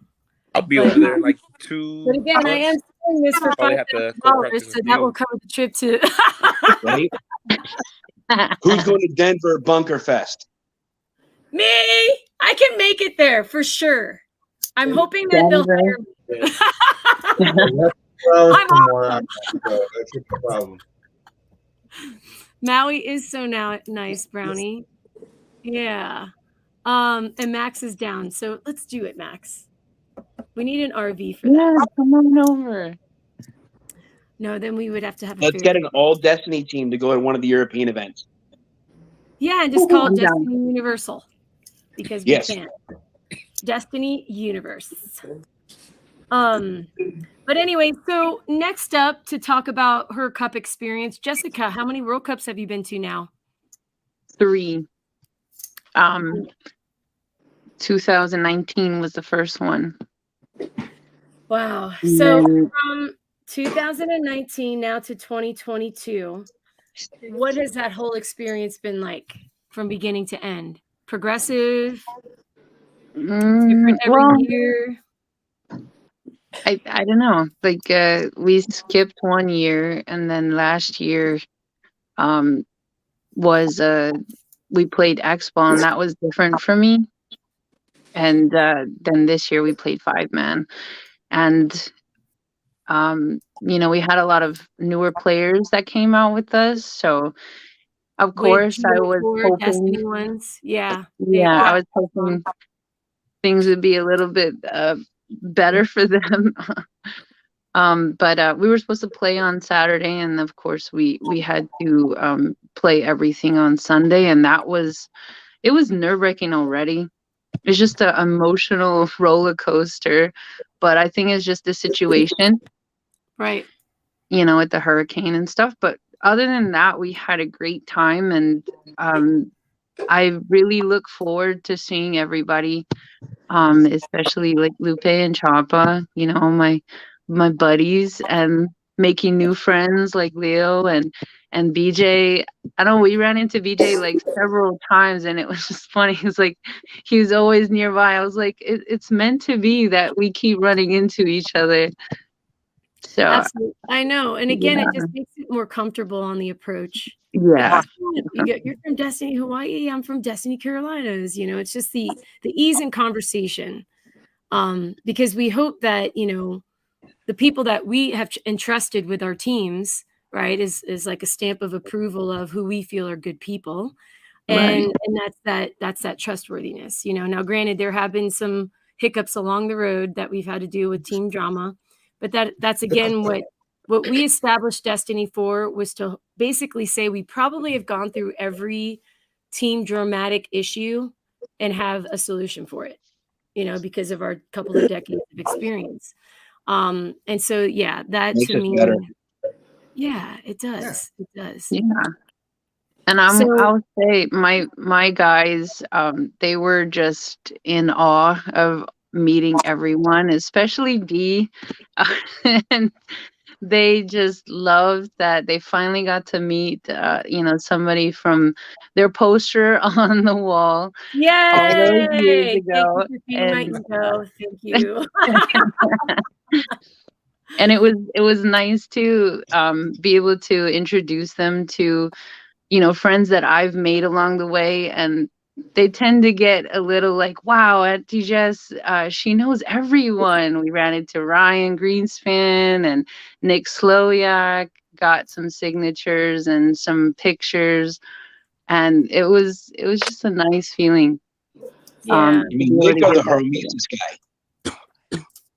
I'll be over there in like 2 But again, I am doing this for Probably have to $5,000, practice so with that you. will cover the trip to. Right? Who's going to Denver Bunker Fest? Me, I can make it there for sure. I'm hoping that they'll hire me. I'm awesome. That's the problem. Maui is so nice, Brownie. Yeah. And Max is down, so let's do it, Max. We need an RV for Yeah, that. come on over. No, then we would have to have a Let's get an all Destiny team to go to one of the European events. Yeah, and just call it I'm down. Destiny Universal because we Yes. can. Destiny Universe. But anyway, so next up to talk about her cup experience, Jessica, how many World Cups have you been to now? 3. 2019 was the first one. Wow. And So then- from 2019 now to 2022, what has that whole experience been like from beginning to end? Progressive? Different every well, year? I don't know. Like we skipped 1 year, and then last year was we played X-Ball, and that was different for me. And then this year we played 5-man, and we had a lot of newer players that came out with us. So of course I was hoping, Destiny ones. Yeah. I was hoping things would be a little bit better for them. But we were supposed to play on Saturday, and of course we had to play everything on Sunday, and it was nerve-wracking already. It's just an emotional roller coaster, but I think it's just the situation, right? With the hurricane and stuff. But other than that, we had a great time, and I really look forward to seeing everybody, especially like Lupe and Chapa, my buddies, and making new friends like Leo and BJ. I know we ran into BJ like several times, and it was just funny. It's like he was always nearby. I was like, it's meant to be that we keep running into each other. So absolutely. I know. And again, it just makes it more comfortable on the approach. Yeah. You're from Destiny Hawaii. I'm from Destiny Carolinas. It's just the ease in conversation. Because we hope that, the people that we have entrusted with our teams, right, is like a stamp of approval of who we feel are good people. And that's that trustworthiness. Now granted, there have been some hiccups along the road that we've had to deal with team drama, but that's again what we established Destiny for, was to basically say we probably have gone through every team dramatic issue and have a solution for it, because of our couple of decades of experience. And so, yeah, that makes to us me, better. yeah, it does. It does. Yeah. And I'll say my guys, they were just in awe of meeting everyone, especially D. And they just loved that they finally got to meet, somebody from their poster on the wall. Yay! All those years ago. Thank you for being my ego. Thank you. And it was nice to be able to introduce them to, friends that I've made along the way, and they tend to get a little like, wow, Auntie Jess, she knows everyone. We ran into Ryan Greenspan and Nick Slowiak, got some signatures and some pictures, and it was just a nice feeling. Yeah. I mean, Nick or the Hermesis guy.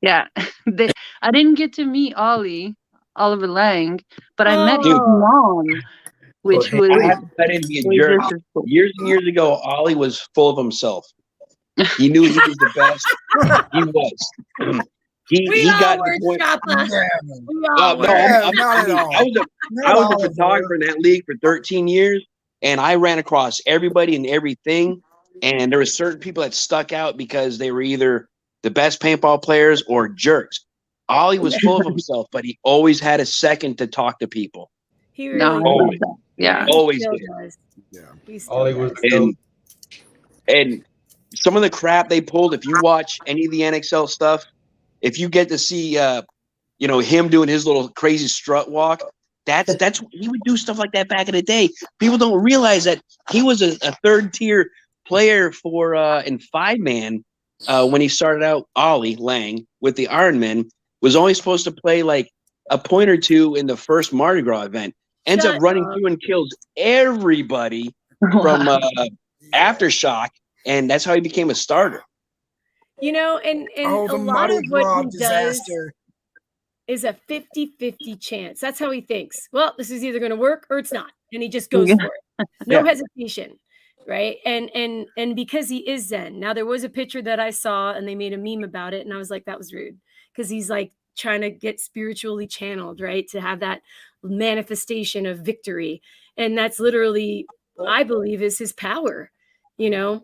Yeah, I didn't get to meet Oliver Lang, but I met his Oh. mom, which was I have to let him be a was jerk. just as cool. Years and years ago, Ollie was full of himself. He knew he was the best. He was. He got to the point. I was a photographer in that league for 13 years, and I ran across everybody and everything. And there were certain people that stuck out because they were either the best paintball players or jerks. Ollie was full of himself, but he always had a second to talk to people. He really always. Yeah, always still did. does. Yeah. He still Ollie was does. And some of the crap they pulled, if you watch any of the NXL stuff, if you get to see him doing his little crazy strut walk, that's he would do stuff like that back in the day. People don't realize that he was a third tier player for in 5-man when he started out. Ollie Lang with the Ironmen was only supposed to play like a point or two in the first Mardi Gras event. Ends up running through and kills everybody from Aftershock, and that's how he became a starter. And a the lot of Mardi what Gras he disaster. does is a 50-50 chance. That's how he thinks. Well, this is either going to work or it's not, and he just goes for it. No hesitation, right? And because he is Zen. Now there was a picture that I saw, and they made a meme about it, and I was like, that was rude, because he's like trying to get spiritually channeled, right, to have that manifestation of victory, and that's literally, I believe, is his power. Now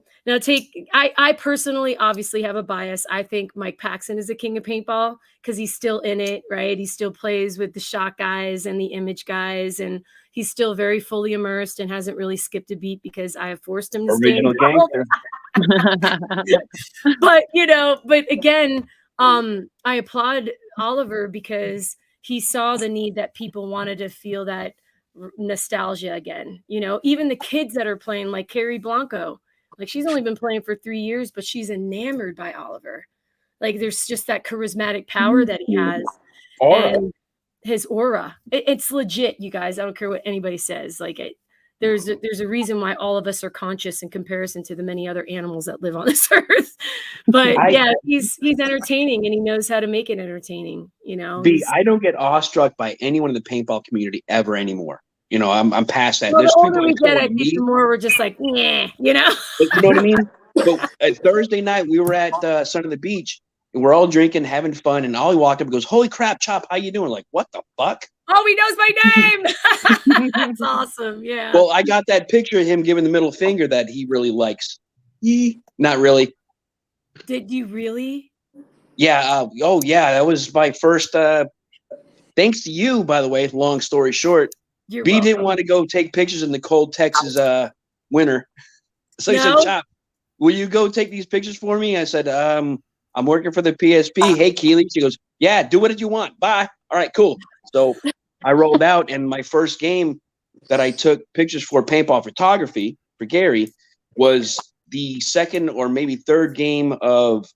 I personally obviously have a bias. I think Mike Paxson is the king of paintball because he's still in it, right? He still plays with the shot guys and the image guys, and he's still very fully immersed and hasn't really skipped a beat because I have forced him to stay involved. But again, I applaud Oliver because he saw the need that people wanted to feel that nostalgia again. Even the kids that are playing, like Carrie Blanco, like she's only been playing for 3 years, but she's enamored by Oliver. Like there's just that charismatic power that he has. And his aura. It's legit, you guys. I don't care what anybody says. Like there's a reason why all of us are conscious in comparison to the many other animals that live on this earth. But he's entertaining, and he knows how to make it entertaining. I don't get awestruck by anyone in the paintball community ever anymore. I'm past that. Well, There's the older people we that get, I call think me, the more we're just like, nah, but you know what I mean? But Thursday night we were at Sun on the Beach, and we're all drinking, having fun, and Ollie walked up and goes, "Holy crap, Chop, how you doing?" Like, what the fuck? Oh, he knows my name. That's awesome. Yeah. Well, I got that picture of him giving the middle finger that he really likes. Not really. Did you really? Yeah. That was my first. Thanks to you, by the way. Long story short, You're B welcome. didn't want to go take pictures in the cold Texas winter, so he said, No? "Chop, will you go take these pictures for me?" I said, "I'm working for the PSP. Hey, Keely." She goes, "Yeah, do what you want. Bye." All right, cool. So I rolled out, and my first game that I took pictures for paintball photography for Gary was the second or maybe third game of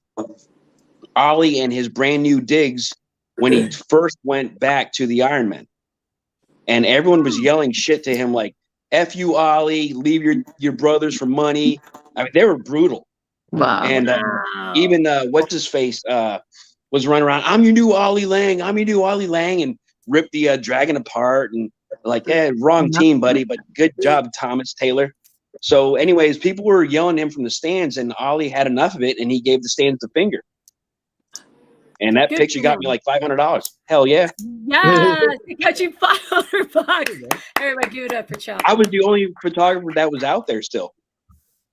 Ollie and his brand new digs when he first went back to the Ironman. And everyone was yelling shit to him like, "F you, Ollie, leave your brothers for money." I mean, they were brutal. Wow. And even what's his face was running around, "I'm your new Ollie Lang, I'm your new Ollie Lang," and ripped the dragon apart, and like, wrong team, buddy, but good job, Thomas Taylor. So anyways, people were yelling at him from the stands, and Ollie had enough of it, and he gave the stands the finger. And that Good picture for got him. me like $500. Hell yeah. Yeah, it got you $500. Everybody give it up for Chop. I was the only photographer that was out there still.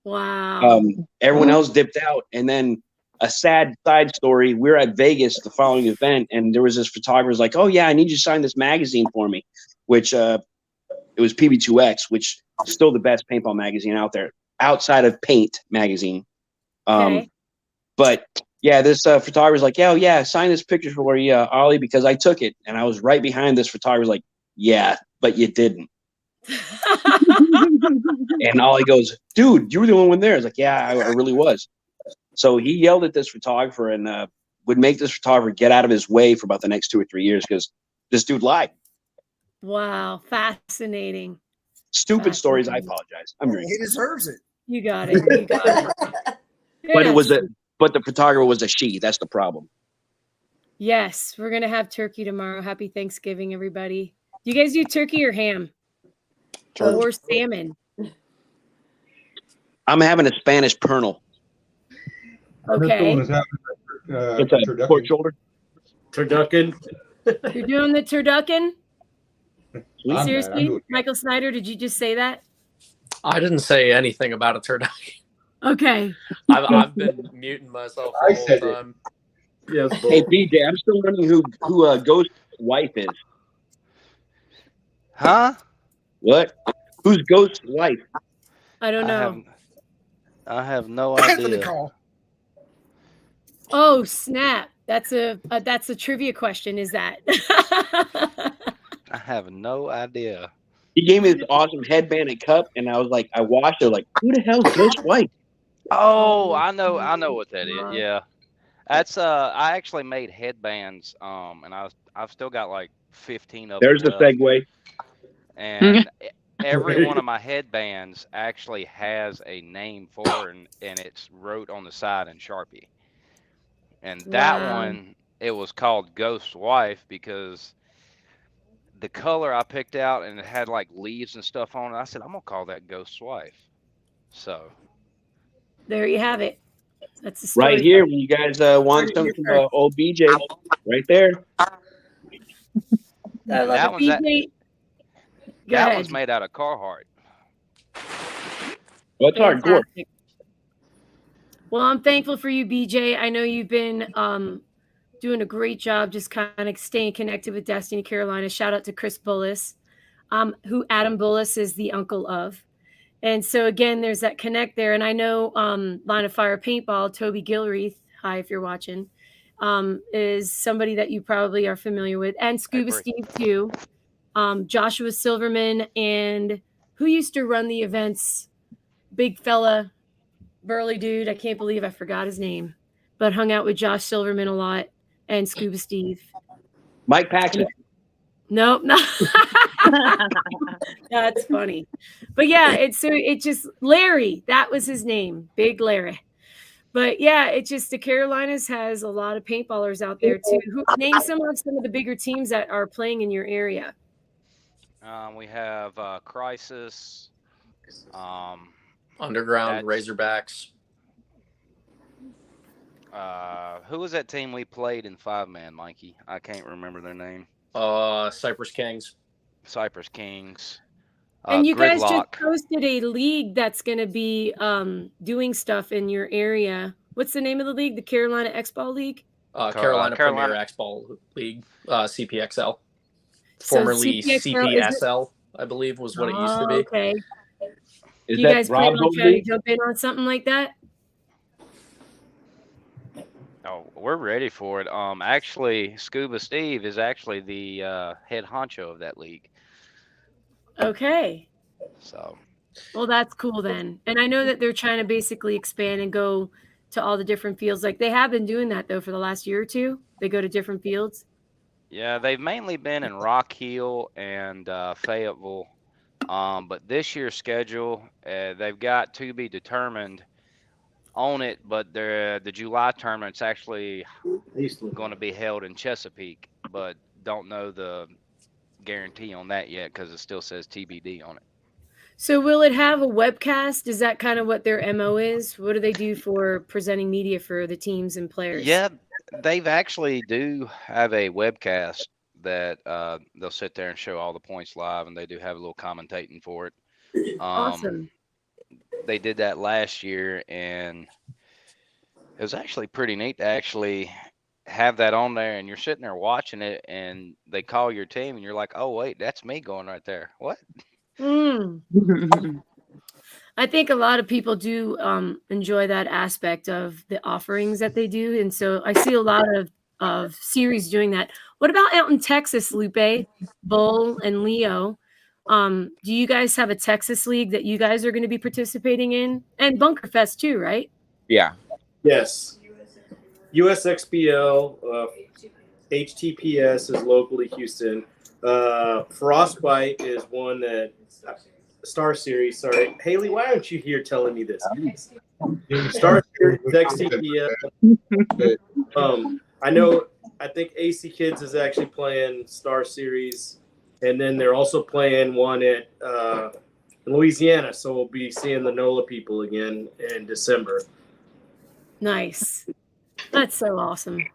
Wow. Everyone else dipped out. And then a sad side story, we were at Vegas the following event, and there was this photographer who's like, "Oh yeah, I need you to sign this magazine for me," which it was PB2X, which is still the best paintball magazine out there outside of Paint magazine. Okay. But yeah, this photographer's like, "Yeah, sign this picture for you, Ollie, because I took it." And I was right behind this photographer, like, "Yeah, but you didn't." And Ollie goes, dude, you were the only one there. I was like, yeah, I really was. So he yelled at this photographer and would make this photographer get out of his way for about the next 2 or 3 years because this dude lied. Wow, fascinating. Stupid stories. I apologize. I'm drinking. He deserves it. You got it. You got it. But it was Yes. but the photographer was a she. That's the problem. Yes, we're gonna have turkey tomorrow. Happy Thanksgiving, everybody. Do you guys do turkey or ham? Or salmon? I'm having a Spanish pernal. Okay. It's a pork shoulder. Turducken. You're doing the turducken? I'm Seriously? doing it. Michael Snyder, did you just say that? I didn't say anything about a turducken. Okay. I've been muting myself the whole time. Yes. Hey, BJ, I'm still wondering who Ghost's wife is. Huh? What? Who's Ghost's wife? I don't know. I have no Anthony idea. call. Oh, snap. That's a trivia question, is that? I have no idea. He gave me this awesome headband and cup, and I was like, I watched it, like, who the hell's Ghost's wife? Oh, I know what that is. Yeah, that's I actually made headbands, and I've still got like 15 of There's them the left. segue. And every one of my headbands actually has a name for it, and it's wrote on the side in Sharpie. And that Wow. one, it was called Ghost's Wife because the color I picked out, and it had like leaves and stuff on it. I said, I'm gonna call that Ghost's Wife. So There you have it. That's the story. Right here, when you guys want some from old BJ, right there. I love that it. one's that, BJ, go that ahead. one's made out of Carhartt. Well, it's hardcore. Fantastic. Well, I'm thankful for you, BJ. I know you've been doing a great job just kind of staying connected with Destiny Carolina. Shout out to Chris Bullis, who Adam Bullis is the uncle of. And so, again, there's that connect there. And I know Line of Fire Paintball, Toby Gilreath, hi if you're watching, is somebody that you probably are familiar with. And Scuba Steve, too. Joshua Silverman, and who used to run the events? Big fella, burly dude. I can't believe I forgot his name. But hung out with Josh Silverman a lot and Scuba Steve. Mike Paxson. Nope, no. That's funny. But yeah, it's just Larry. That was his name, Big Larry. But yeah, it's just the Carolinas has a lot of paintballers out there too. Name some of the bigger teams that are playing in your area. We have Crisis, Underground, Razorbacks. Who was that team we played in 5-man, Mikey? I can't remember their name. Cypress Kings. Cypress Kings. And you guys just Gridlock. posted a league that's going to be doing stuff in your area. What's the name of the league? The Carolina X-Ball League? Carolina Premier X-Ball League, CPXL. Formerly CPSL, I believe, was what it used to be. Okay. Is you that guys plan Rob's on old trying to league? jump in on something like that? Oh, we're ready for it. Actually, Scuba Steve is actually the head honcho of that league. Okay. So. Well, that's cool then. And I know that they're trying to basically expand and go to all the different fields. Like they have been doing that though for the last year or two. They go to different fields. Yeah, they've mainly been in Rock Hill and Fayetteville. But this year's schedule, they've got to be determined on it, but the July tournament's actually going to be held in Chesapeake, but don't know the guarantee on that yet because it still says TBD on it. So will it have a webcast? Is that kind of what their MO is? What do they do for presenting media for the teams and players? Yeah, they've actually do have a webcast that they'll sit there and show all the points live, and they do have a little commentating for it. Awesome. They did that last year, and it was actually pretty neat to actually have that on there, and you're sitting there watching it, and they call your team, and you're like, oh, wait, that's me going right there. What? I think a lot of people do enjoy that aspect of the offerings that they do. And so I see a lot of series doing that. What about out in Texas, Lupe, Bull, and Leo? Do you guys have a Texas league that you guys are going to be participating in? And Bunker Fest too, right? Yeah. Yes. USXBL, HTPS is locally Houston. Frostbite is one that Star Series. Sorry, Haley, why aren't you here telling me this? Star Series, XTPS. I think AC Kids is actually playing Star Series, and then they're also playing one at Louisiana. So we'll be seeing the NOLA people again in December. Nice. That's so awesome.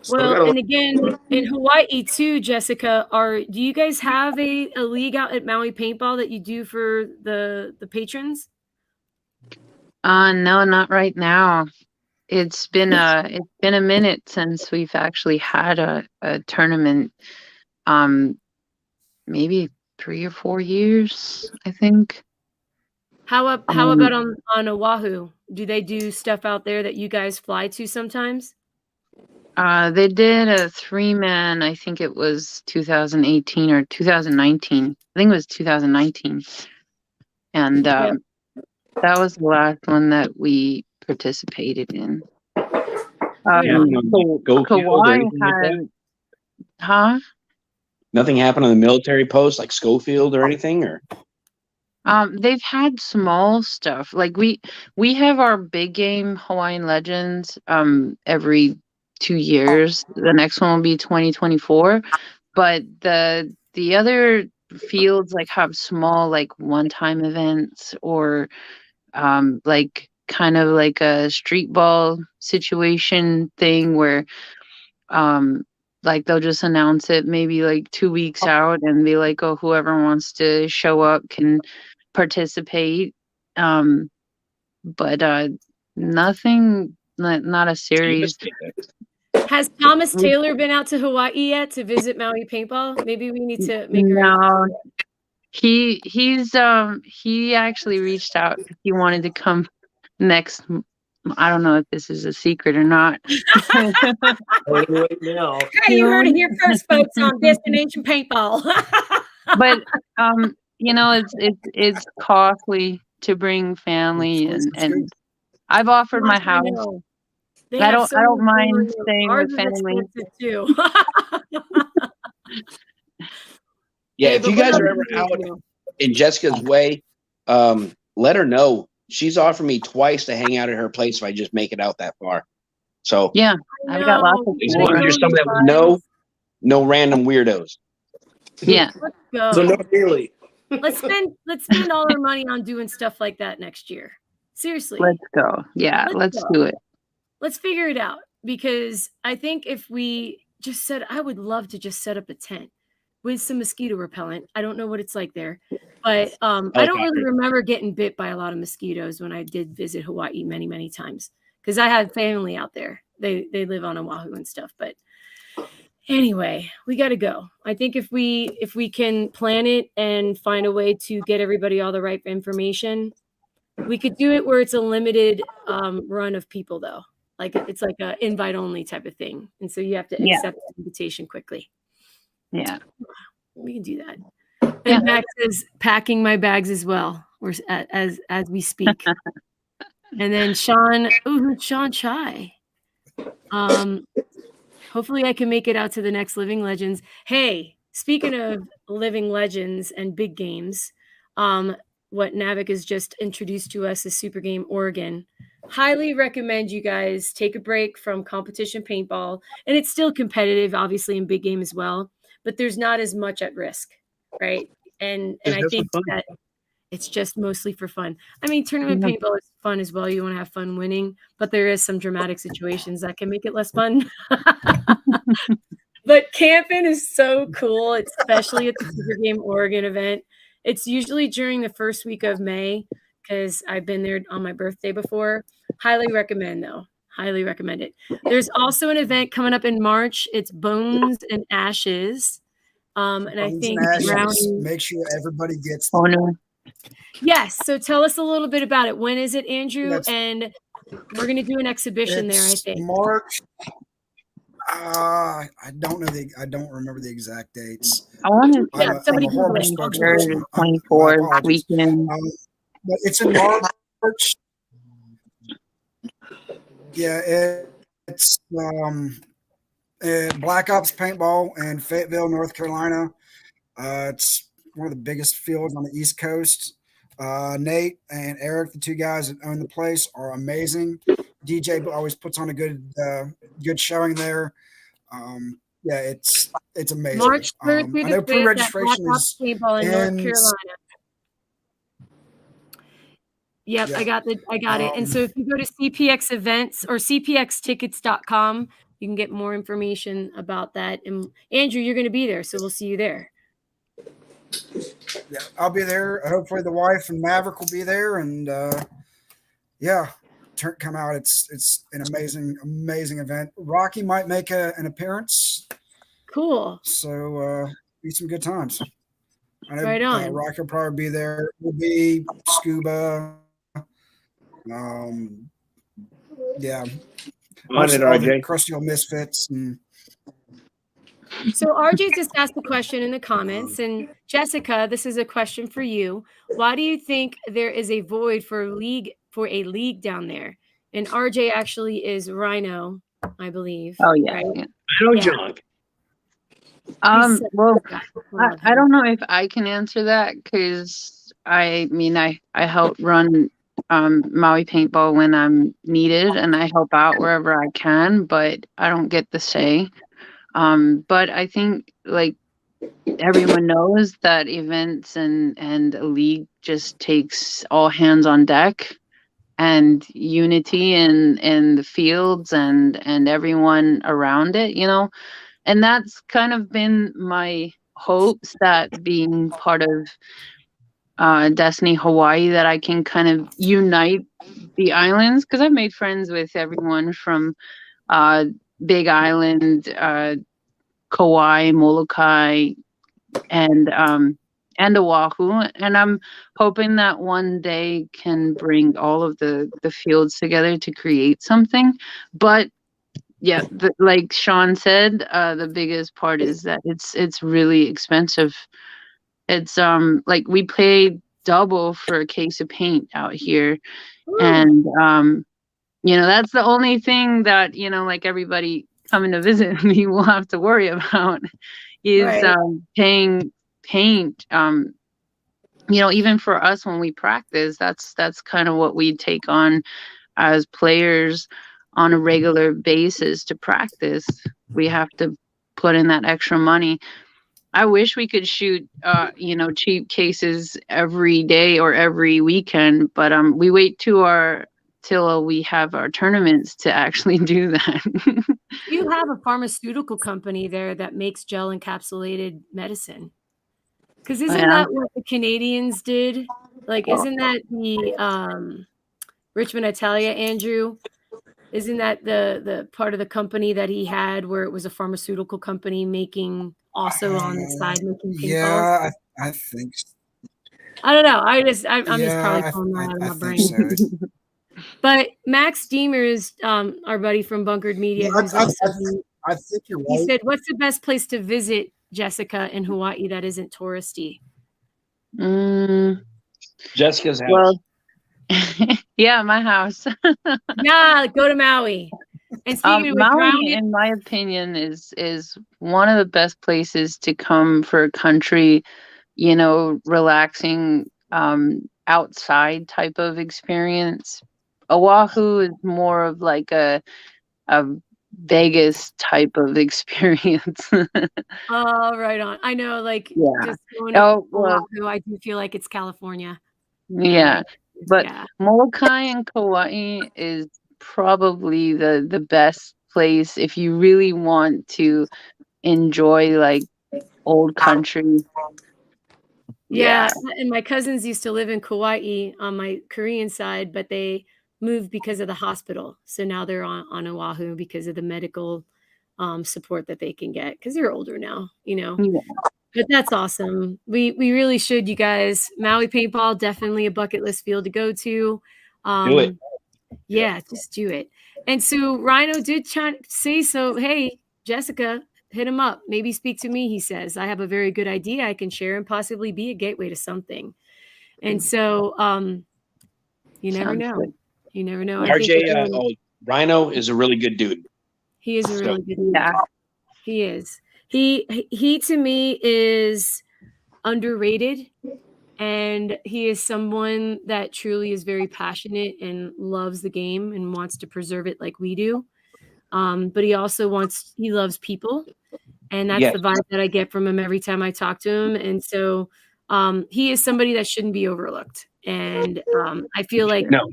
Well, and again, in Hawaii too, Jessica, do you guys have a league out at Maui Paintball that you do for the patrons? No, not right now. It's been a minute since we've actually had a tournament. Maybe 3 or 4 years, I think. How about on Oahu? Do they do stuff out there that you guys fly to sometimes? They did a 3-man, I think it was 2018 or 2019. I think it was 2019. And that was the last one that we participated in. Kauai had, huh? Nothing happened on the military post like Schofield or anything, or? They've had small stuff. Like we have our big game Hawaiian Legends every 2 years. The next one will be 2024. But the other fields like have small like one-time events or like kind of like a street ball situation thing where like they'll just announce it maybe like 2 weeks out and be like, oh, whoever wants to show up can participate. But nothing, not a series. Has Thomas Taylor been out to Hawaii yet to visit Maui Paintball? Maybe we need to make No. He actually reached out. He wanted to come next. I don't know if this is a secret or not. Hey, you heard it here first, folks, on DestiNation Paintball. But it's costly to bring family, and I've offered my house. I don't mind staying with family. Too. Yeah, if you guys are ever out in Jessica's way, let her know. She's offered me twice to hang out at her place if I just make it out that far. So yeah, I've got lots of people. Just something that we know, no random weirdos. Yeah. Let's go. So not really. Let's spend all our money on doing stuff like that next year. Seriously. Let's go. Yeah, let's do it. Let's figure it out, because I think if we just said, I would love to just set up a tent with some mosquito repellent. I don't know what it's like there, but I don't really remember getting bit by a lot of mosquitoes when I did visit Hawaii many, many times, because I had family out there. They live on Oahu and stuff. But anyway, we got to go. I think if we can plan it and find a way to get everybody all the right information, we could do it where it's a limited run of people, though. Like it's like a invite only type of thing, and so you have to accept the invitation quickly. Yeah, we can do that. And Max is packing my bags as well, or as we speak. And then Sean, Sean Chai. Hopefully I can make it out to the next Living Legends. Hey, speaking of Living Legends and big games, what Navik has just introduced to us is Super Game Oregon. Highly recommend you guys take a break from competition paintball. And it's still competitive, obviously, in big game as well, but there's not as much at risk, right? And I think that it's just mostly for fun. I mean, tournament paintball is fun as well. You want to have fun winning, but there is some dramatic situations that can make it less fun. But camping is so cool, especially at the Super Game Oregon event. It's usually during the first week of May, because I've been there on my birthday before. Highly recommend, though. Highly recommend it. There's also an event coming up in March. It's Bones and Ashes. And Bones I think make sure everybody gets. Oh no. Yes. So tell us a little bit about it. When is it, Andrew? And we're going to do an exhibition there, I think. March. I don't know I don't remember the exact dates. I want to I'm say a horrible spokesperson. My 24 apologies. weekend. But it's in March. Yeah, it's Black Ops Paintball in Fayetteville, North Carolina. It's one of the biggest fields on the East Coast. Nate and Eric, the two guys that own the place, are amazing. DJ always puts on a good showing there. Yeah, it's amazing. March 3rd through I the know 5th at Black pre-registration Ops is Paintball in North Carolina. Yep, Yeah. I got it. And so if you go to CPX events or cpxtickets.com, you can get more information about that. And Andrew, you're going to be there, so we'll see you there. Yeah, I'll be there. Hopefully the wife and Maverick will be there, and yeah, come out. It's an amazing event. Rocky might make an appearance. Cool. So be some good times. I know, right on. Rocky will probably be there. Will be Scuba. Yeah. On it, RJ. Crusty old misfits and. So RJ just asked a question in the comments, and Jessica, this is a question for you. Why do you think there is a void for a league down there? And RJ actually is Rhino, I believe. Oh yeah. Right? Yeah. I know John. Well, I don't know if I can answer that because I mean I help run Maui Paintball when I'm needed, and I help out wherever I can, but I don't get the say. But I think like everyone knows that events and a league just takes all hands on deck and unity in the fields and everyone around it, you know. And that's kind of been my hopes, that being part of Destiny Hawaii, that I can kind of unite the islands, because I've made friends with everyone from Big Island, Kauai, Molokai, and Oahu, and I'm hoping that one day can bring all of the fields together to create something. But yeah, like Sean said, the biggest part is that it's really expensive. It's like we pay double for a case of paint out here. And you know, that's the only thing that, you know, like everybody coming to visit me will have to worry about is paying paint. You know, even for us when we practice, that's kind of what we take on as players on a regular basis to practice. We have to put in that extra money. I wish we could shoot you know, cheap cases every day or every weekend, but we wait till we have our tournaments to actually do that. You have a pharmaceutical company there that makes gel encapsulated medicine. Because isn't that what the Canadians did? Like, isn't that the Richmond Italia, Andrew? Isn't that the part of the company that he had where it was a pharmaceutical company making also on the side making paintballs? Yeah, I think so. I don't know. I'm just probably pulling that out of my brain. So. But Max Deemers, our buddy from Bunkered Media, I think you're right. He said, "What's the best place to visit, Jessica, in Hawaii that isn't touristy?" Jessica's house. Well, yeah, my house. Yeah, go to Maui. And speaking Maui, in my opinion, is one of the best places to come for a country, you know, relaxing, outside type of experience. Oahu is more of like a Vegas type of experience. Oh, right on. I know, like, Yeah. just going to Oahu, I do feel like it's California. Yeah, but Molokai and Kauai is probably the best place if you really want to enjoy like old country. Yeah, and my cousins used to live in Kauai on my Korean side, but they moved because of the hospital. So now they're on Oahu because of the medical support that they can get, because they're older now, you know. Yeah. But that's awesome. We really should, you guys. Maui Paintball, definitely a bucket list field to go to. Do it. Yeah, just do it. And so Rhino did say, so hey, Jessica, hit him up. Maybe speak to me, he says. I have a very good idea I can share and possibly be a gateway to something. And so you never Sounds know. good. You never know. I think RJ Rhino is a really good dude. he is a So- really good dude. Yeah. He is. He to me is underrated, and he is someone that truly is very passionate and loves the game and wants to preserve it like we do. But he loves people, and that's Yes. the vibe that I get from him every time I talk to him. And so he is somebody that shouldn't be overlooked. And I feel like No.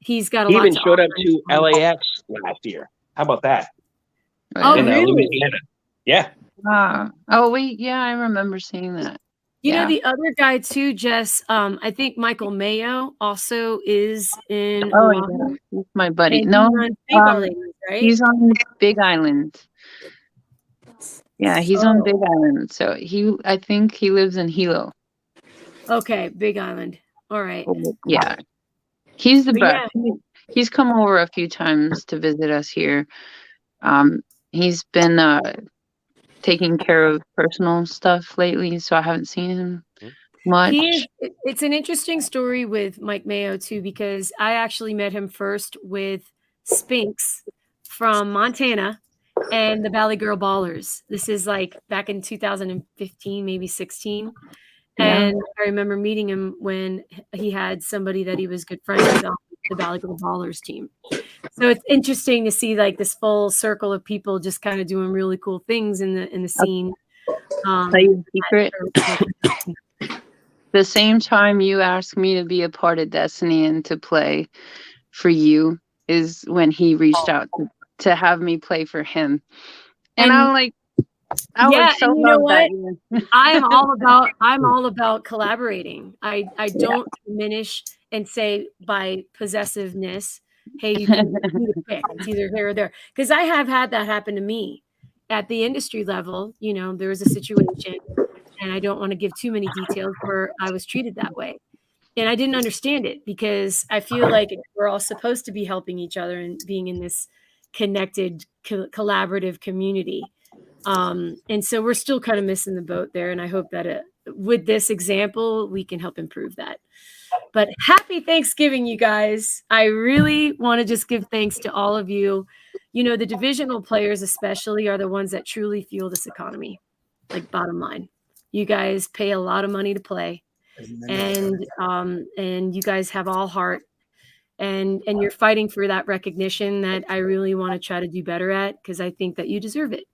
he's got a He lot even to showed up offer. to LAX last year. How about that? Oh, In really? Louisiana. Yeah. Oh, wait. Yeah, I remember seeing that. You know, Yeah. the other guy too, Jess, I think Michael Mayo also is in Oh, Oahu. yeah. He's my buddy. And No, he's on Paintball Thankgiving, right? he's on Big Island. Yeah, he's on Oh. Big Island. So I think he lives in Hilo. Okay, Big Island. All right. Yeah. He's the But best. He's come over a few times to visit us here. He's been taking care of personal stuff lately, so I haven't seen him much. It's an interesting story with Mike Mayo too, because I actually met him first with Spinks from Montana and the Valley Girl Ballers. This is like back in 2015, maybe 16. Yeah. And I remember meeting him when he had somebody that he was good friends with on the Valley Girl Ballers team. So it's interesting to see like this full circle of people just kind of doing really cool things in the scene. Tell you a secret. The same time you asked me to be a part of Destiny and to play for you is when he reached out to have me play for him. And I'm like, I would so and you know love what? that. I'm all about collaborating. I don't diminish and say by possessiveness, hey, you need to pick. It's either here or there. Because I have had that happen to me at the industry level. You know, there was a situation, and I don't want to give too many details, where I was treated that way. And I didn't understand it because I feel like we're all supposed to be helping each other and being in this connected, collaborative community. And so we're still kind of missing the boat there. And I hope that with this example, we can help improve that. But happy Thanksgiving, you guys. I really want to just give thanks to all of you. You know, the divisional players especially are the ones that truly fuel this economy. Like, bottom line, you guys pay a lot of money to play. And you guys have all heart. And you're fighting for that recognition that I really want to try to do better at, because I think that you deserve it.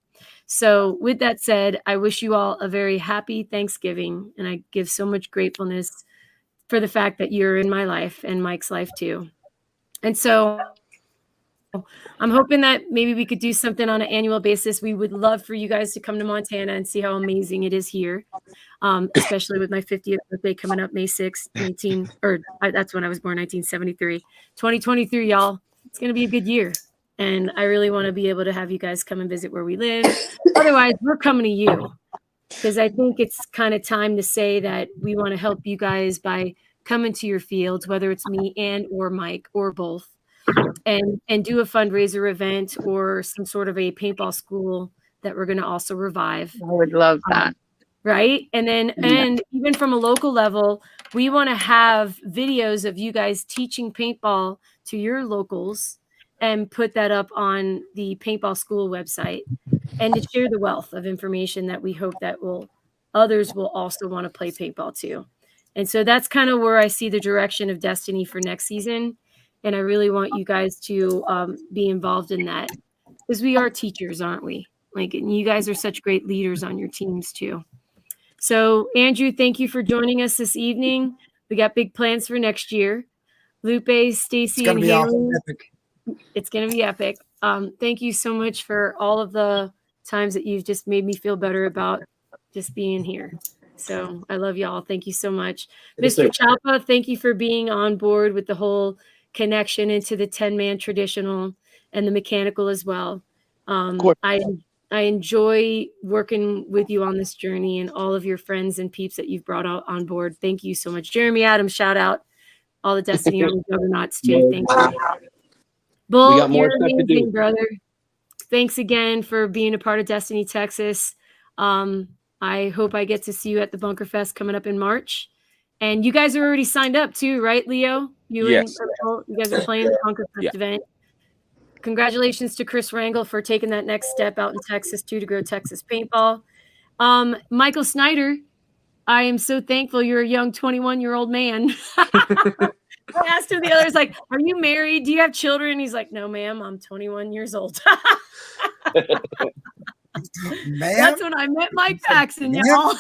So with that said, I wish you all a very happy Thanksgiving, and I give so much gratefulness for the fact that you're in my life and Mike's life too. And so I'm hoping that maybe we could do something on an annual basis. We would love for you guys to come to Montana and see how amazing it is here, especially with my 50th birthday coming up May 6th, that's when I was born, 1973. 2023, y'all. It's going to be a good year. And I really want to be able to have you guys come and visit where we live. Otherwise, we're coming to you, because I think it's kind of time to say that we want to help you guys by coming to your fields, whether it's me and or Mike or both, and do a fundraiser event or some sort of a paintball school that we're going to also revive. I would love that. Right. And then, and even from a local level, we want to have videos of you guys teaching paintball to your locals and put that up on the paintball school website, and to share the wealth of information that we hope that others will also want to play paintball too. And so that's kind of where I see the direction of Destiny for next season. And I really want you guys to be involved in that, because we are teachers, aren't we? Like, and you guys are such great leaders on your teams too. So Andrew, thank you for joining us this evening. We got big plans for next year. Lupe, Stacy, and Haley. It's going to be epic. Thank you so much for all of the times that you've just made me feel better about just being here. So I love y'all. Thank you so much. Mr. Chalpa, thank you for being on board with the whole connection into the 10-man traditional and the mechanical as well. I enjoy working with you on this journey, and all of your friends and peeps that you've brought out on board. Thank you so much. Jeremy Adams, shout out. All the Destiny Army juggernauts too. Thank you. Bull, you're amazing, brother. thanks again for being a part of Destiny Texas. I hope I get to see you at the Bunker Fest coming up in March. And you guys are already signed up too, right, Leo? Yes. And you guys are playing the Bunker Fest event. Congratulations to Chris Rangel for taking that next step out in Texas too to grow Texas paintball. Michael Snyder, I am so thankful you're a young 21-year-old man. I asked him the other, like, are you married? Do you have children? He's like, no, ma'am, I'm 21 years old. That's when I met Mike Paxson, y'all.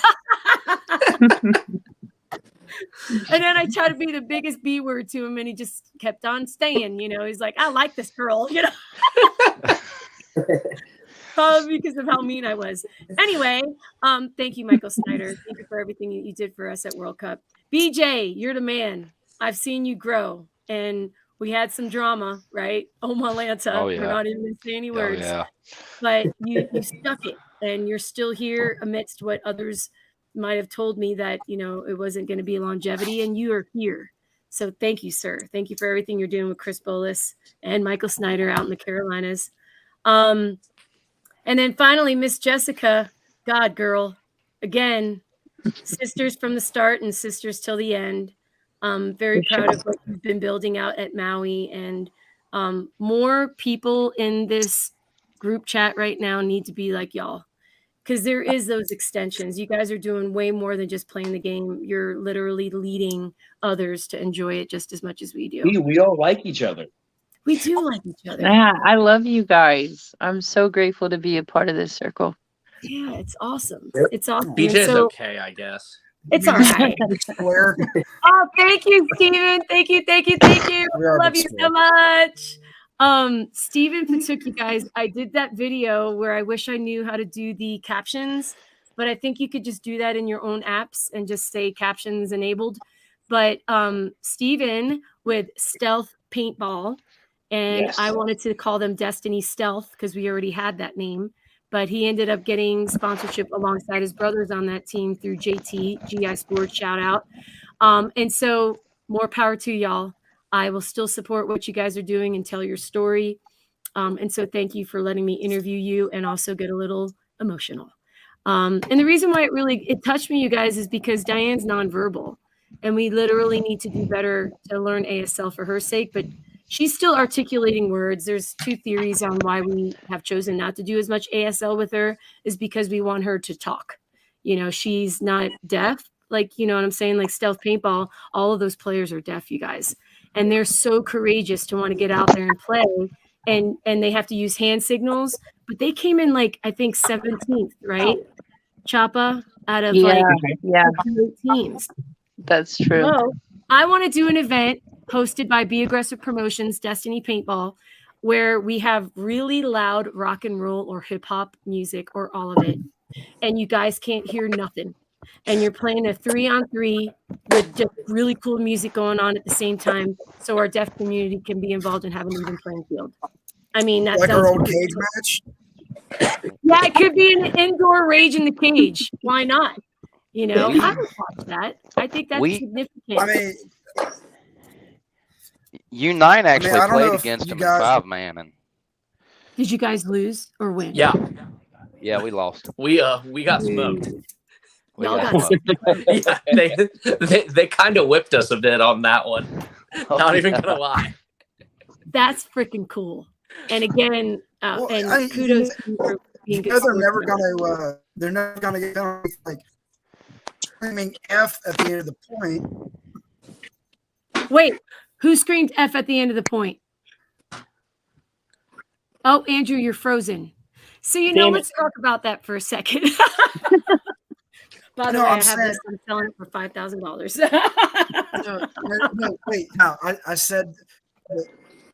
And then I tried to be the biggest B word to him, and he just kept on staying. You know, he's like, I like this girl, you know. Probably because of how mean I was. Anyway, thank you, Michael Snyder. Thank you for everything you did for us at World Cup. BJ, you're the man. I've seen you grow, and we had some drama, right? Omalanta. Oh, yeah. We're not even going to say any words. Oh, yeah. But you stuck it, and you're still here amidst what others might have told me that, you know, it wasn't going to be longevity, and you are here. So thank you, sir. Thank you for everything you're doing with Chris Bolas and Michael Snyder out in the Carolinas. And then finally, Miss Jessica, God, girl, again, sisters from the start and sisters till the end. Very proud of what you've been building out at Maui, and more people in this group chat right now need to be like y'all, because there is those extensions. You guys are doing way more than just playing the game. You're literally leading others to enjoy it just as much as we do. We all like each other. We do like each other. Yeah, I love you guys. I'm so grateful to be a part of this circle. Yeah, it's awesome. It's awesome. BJ's So- okay, I guess. It's all right. Oh, thank you, Steven. Thank you. Love you so much. Steven Patook, you guys, I did that video where I wish I knew how to do the captions, but I think you could just do that in your own apps and just say captions enabled. But Steven with Stealth Paintball, and Yes. I wanted to call them Destiny Stealth because we already had that name. But he ended up getting sponsorship alongside his brothers on that team through JT, GI Sports, shout out. And so more power to y'all. I will still support what you guys are doing and tell your story. And so thank you for letting me interview you and also get a little emotional. And the reason why it touched me, you guys, is because Diane's nonverbal. And we literally need to do better to learn ASL for her sake. But she's still articulating words. There's two theories on why we have chosen not to do as much ASL with her, is because we want her to talk. You know, she's not deaf. Like, you know what I'm saying? Like Stealth Paintball, all of those players are deaf, you guys. And they're so courageous to want to get out there and play. And they have to use hand signals. But they came in, like, I think 17th, right? Chapa, out of like 8 teams. That's true. So I want to do an event hosted by Be Aggressive Promotions, Destiny Paintball, where we have really loud rock and roll or hip hop music or all of it. And you guys can't hear nothing. And you're playing a 3-on-3 with just really cool music going on at the same time. So our deaf community can be involved and have an even playing field. I mean, that Like sounds our old cool. cage match. Yeah, it could be an indoor Rage in the Cage. Why not? You know, I would watch that. I think that's significant. I mean, U9 actually I don't know played if against you him guys- in 5-man, and Did you guys lose or win? Yeah. yeah, we lost. We got smoked. We Y'all got got smoked. Yeah, they kind of whipped us a bit on that one. Not even gonna lie. That's freaking cool. And again, and kudos to you for being good. they're never gonna get penalties like screaming F at the end of the point. Wait, who screamed F at the end of the point? Oh, Andrew, you're frozen. So, you know, Damn it. let's talk about that for a second. By the No, way, I I'm have saying- this. I'm selling it for $5,000. No, wait. No, I said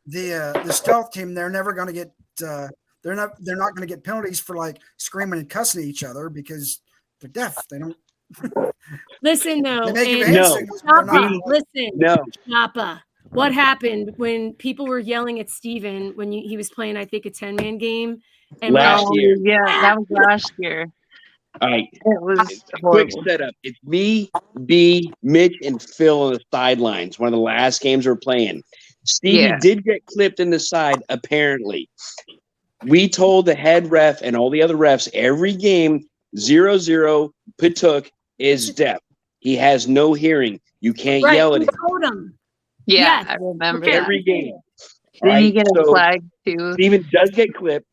the stealth team. They're never going to get. They're not going to get penalties for like screaming and cussing at each other because they're deaf. They don't. Listen, though. They make and hand signals, but they're Chapa, not- listen. No. Chapa, what happened when people were yelling at Steven when he was playing, I think, a 10-man game? And Last year. Yeah, that was last year. All right. It was Quick horrible. setup. It's me, B, Mitch, and Phil on the sidelines. One of the last games we were playing. Stevie Yeah. did get clipped in the side, apparently. We told the head ref and all the other refs every game 0-0 Patuk is deaf. He has no hearing. You can't yell at him. Told him. Yeah, Yes. I remember Okay. Every game. Then you Right? get a So flag too. Steven does get clipped.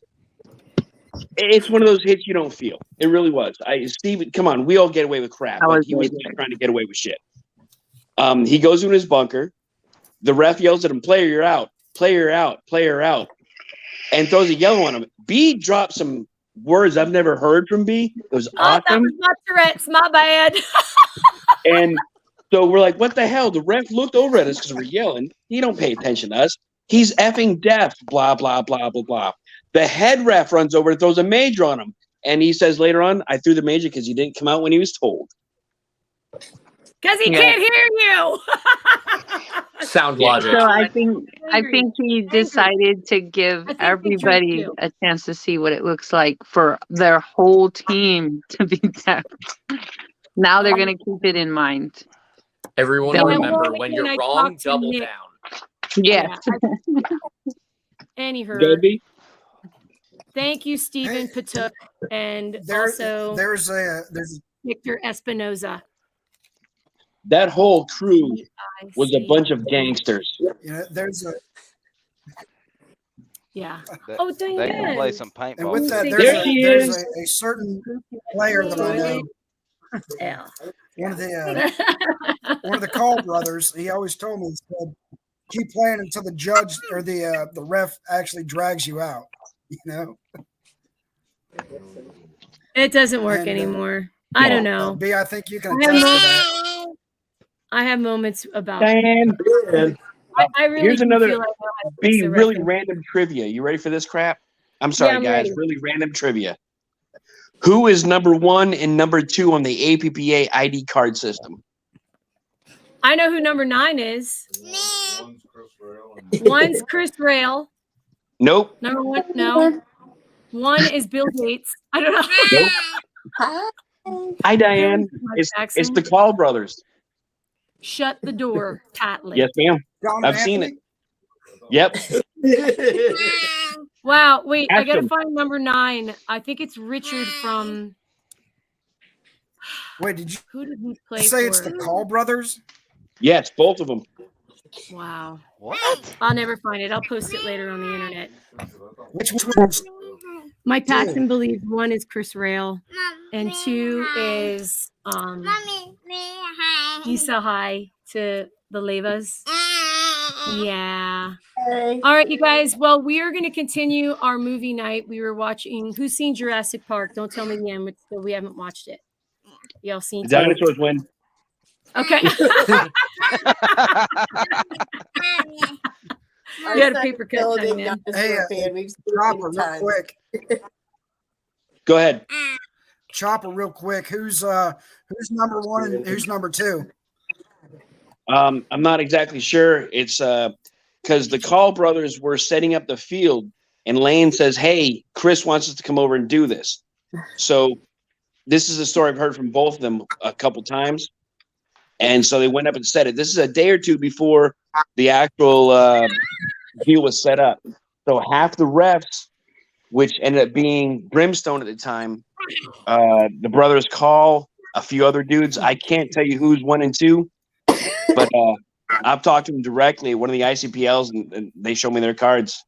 It's one of those hits you don't feel. It really was. Steven, come on, we all get away with crap, I but was he was waiting. trying to get away with shit. He goes in his bunker. The ref yells at him, "Player, you're out. Player out. Player out," and throws a yellow on him. B dropped some words I've never heard from B. It was That awesome. was my Tourette's. My bad. And so we're like, "What the hell?" The ref looked over at us because we're yelling. He don't pay attention to us. He's effing deaf. Blah blah blah blah blah. The head ref runs over and throws a major on him, and he says later on, "I threw the major because he didn't come out when he was told." Because he can't hear you. Sound logic. So I think he decided to give I think everybody too. a chance to see what it looks like for their whole team to be deaf. Now they're gonna keep it in mind. Everyone Yeah, remember, well, when again, you're I wrong, talked to double Nick. down. Yeah. Anywho, thank you, Stephen Patuk, and also there's Victor Espinoza. That whole crew was a bunch of gangsters. There's a Yeah. They, Oh, dang they it. can play some and paintball. with that too. there's a certain player that I know. Yeah. One of the Call brothers. He always told me, he said, "Keep playing until the judge or the ref actually drags you out." You know. It doesn't work And, anymore. I don't know. B, I think you can I have attest to moments- that. I have moments about Diane, I really here's do another feel like I know how to fix B the really referee. random trivia. You ready for this crap? I'm sorry, I'm guys. ready. Really random trivia. Who is number 1 and number 2 on the APPA ID card system? I know who number 9 is. One's Chris Rail. Nope. Number 1, no. 1 is Bill Gates. I don't know. Nope. Hi, Diane. It's Paxson. the Call brothers. Shut the door tightly. Yes, ma'am. Don I've seen it. Anthony? Yep. Wow. Wait, I gotta Paxson. find number 9. I think it's Richard from. Wait, did you Who did he play say for? it's the Call brothers? Yes, both of them. Wow. What? I'll never find it. I'll post it later on the internet. Which ones? Mike Paxson believes 1 is Chris Rail and 2 is you say hi to the Levas. Yeah. All right, you guys. Well, we are going to continue our movie night. We were watching. Who's seen Jurassic Park? Don't tell me the end. We haven't watched it. Y'all seen? The dinosaurs win. Okay. You had a paper cut time, man. Hey, Chopper, real quick. Go ahead. Chopper, real quick. Who's number 1 and who's number 2? I'm not exactly sure. It's because the Call brothers were setting up the field, and Lane says, "Hey, Chris wants us to come over and do this." So this is a story I've heard from both of them a couple times, and so they went up and said it. This is a day or two before the actual deal was set up. So half the refs, which ended up being Brimstone at the time, the brothers Call, a few other dudes. I can't tell you who's 1 and 2. But I've talked to them directly at one of the ICPLs, and they show me their cards.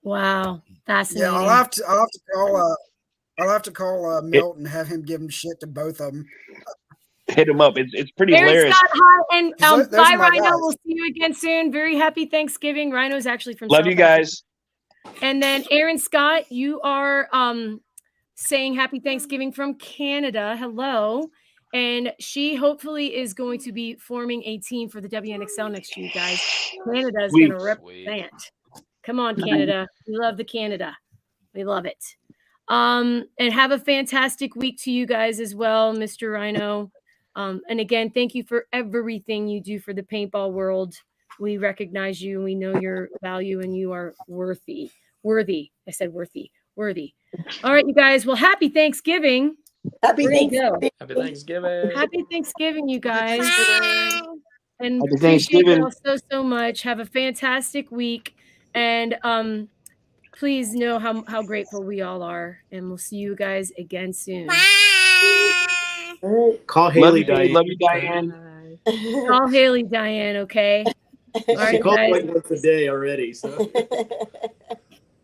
Wow, fascinating. Yeah, I'll have to call Milton and have him give him shit to both of them. Hit them up. It's pretty Aaron hilarious. Scott, hi, and Those bye, are my Rhino. guys. We'll see you again soon. Very happy Thanksgiving. Rhino's actually from Love South you guys. Africa. And then Aaron Scott, you are saying happy Thanksgiving from Canada. Hello. And she hopefully is going to be forming a team for the WNXL next year, you guys. Canada is going to represent. Come on, Canada. We love the Canada. We love it. And have a fantastic week to you guys as well, Mr. Rhino. And again, thank you for everything you do for the paintball world. We recognize you and we know your value and you are worthy. I said worthy. All right, you guys. Well, happy Thanksgiving. Happy Thanksgiving. Happy Thanksgiving. Happy Thanksgiving, you guys. And Happy appreciate Thanksgiving. y'all so much. Have a fantastic week. And please know how grateful we all are, and we'll see you guys again soon. Call Haley, Love you, Diane. Call Haley, Diane, okay? All She right, calls guys. like once a day already. So.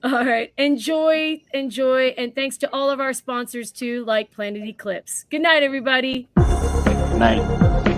All right. Enjoy. And thanks to all of our sponsors too, like Planet Eclipse. Good night, everybody. Good night.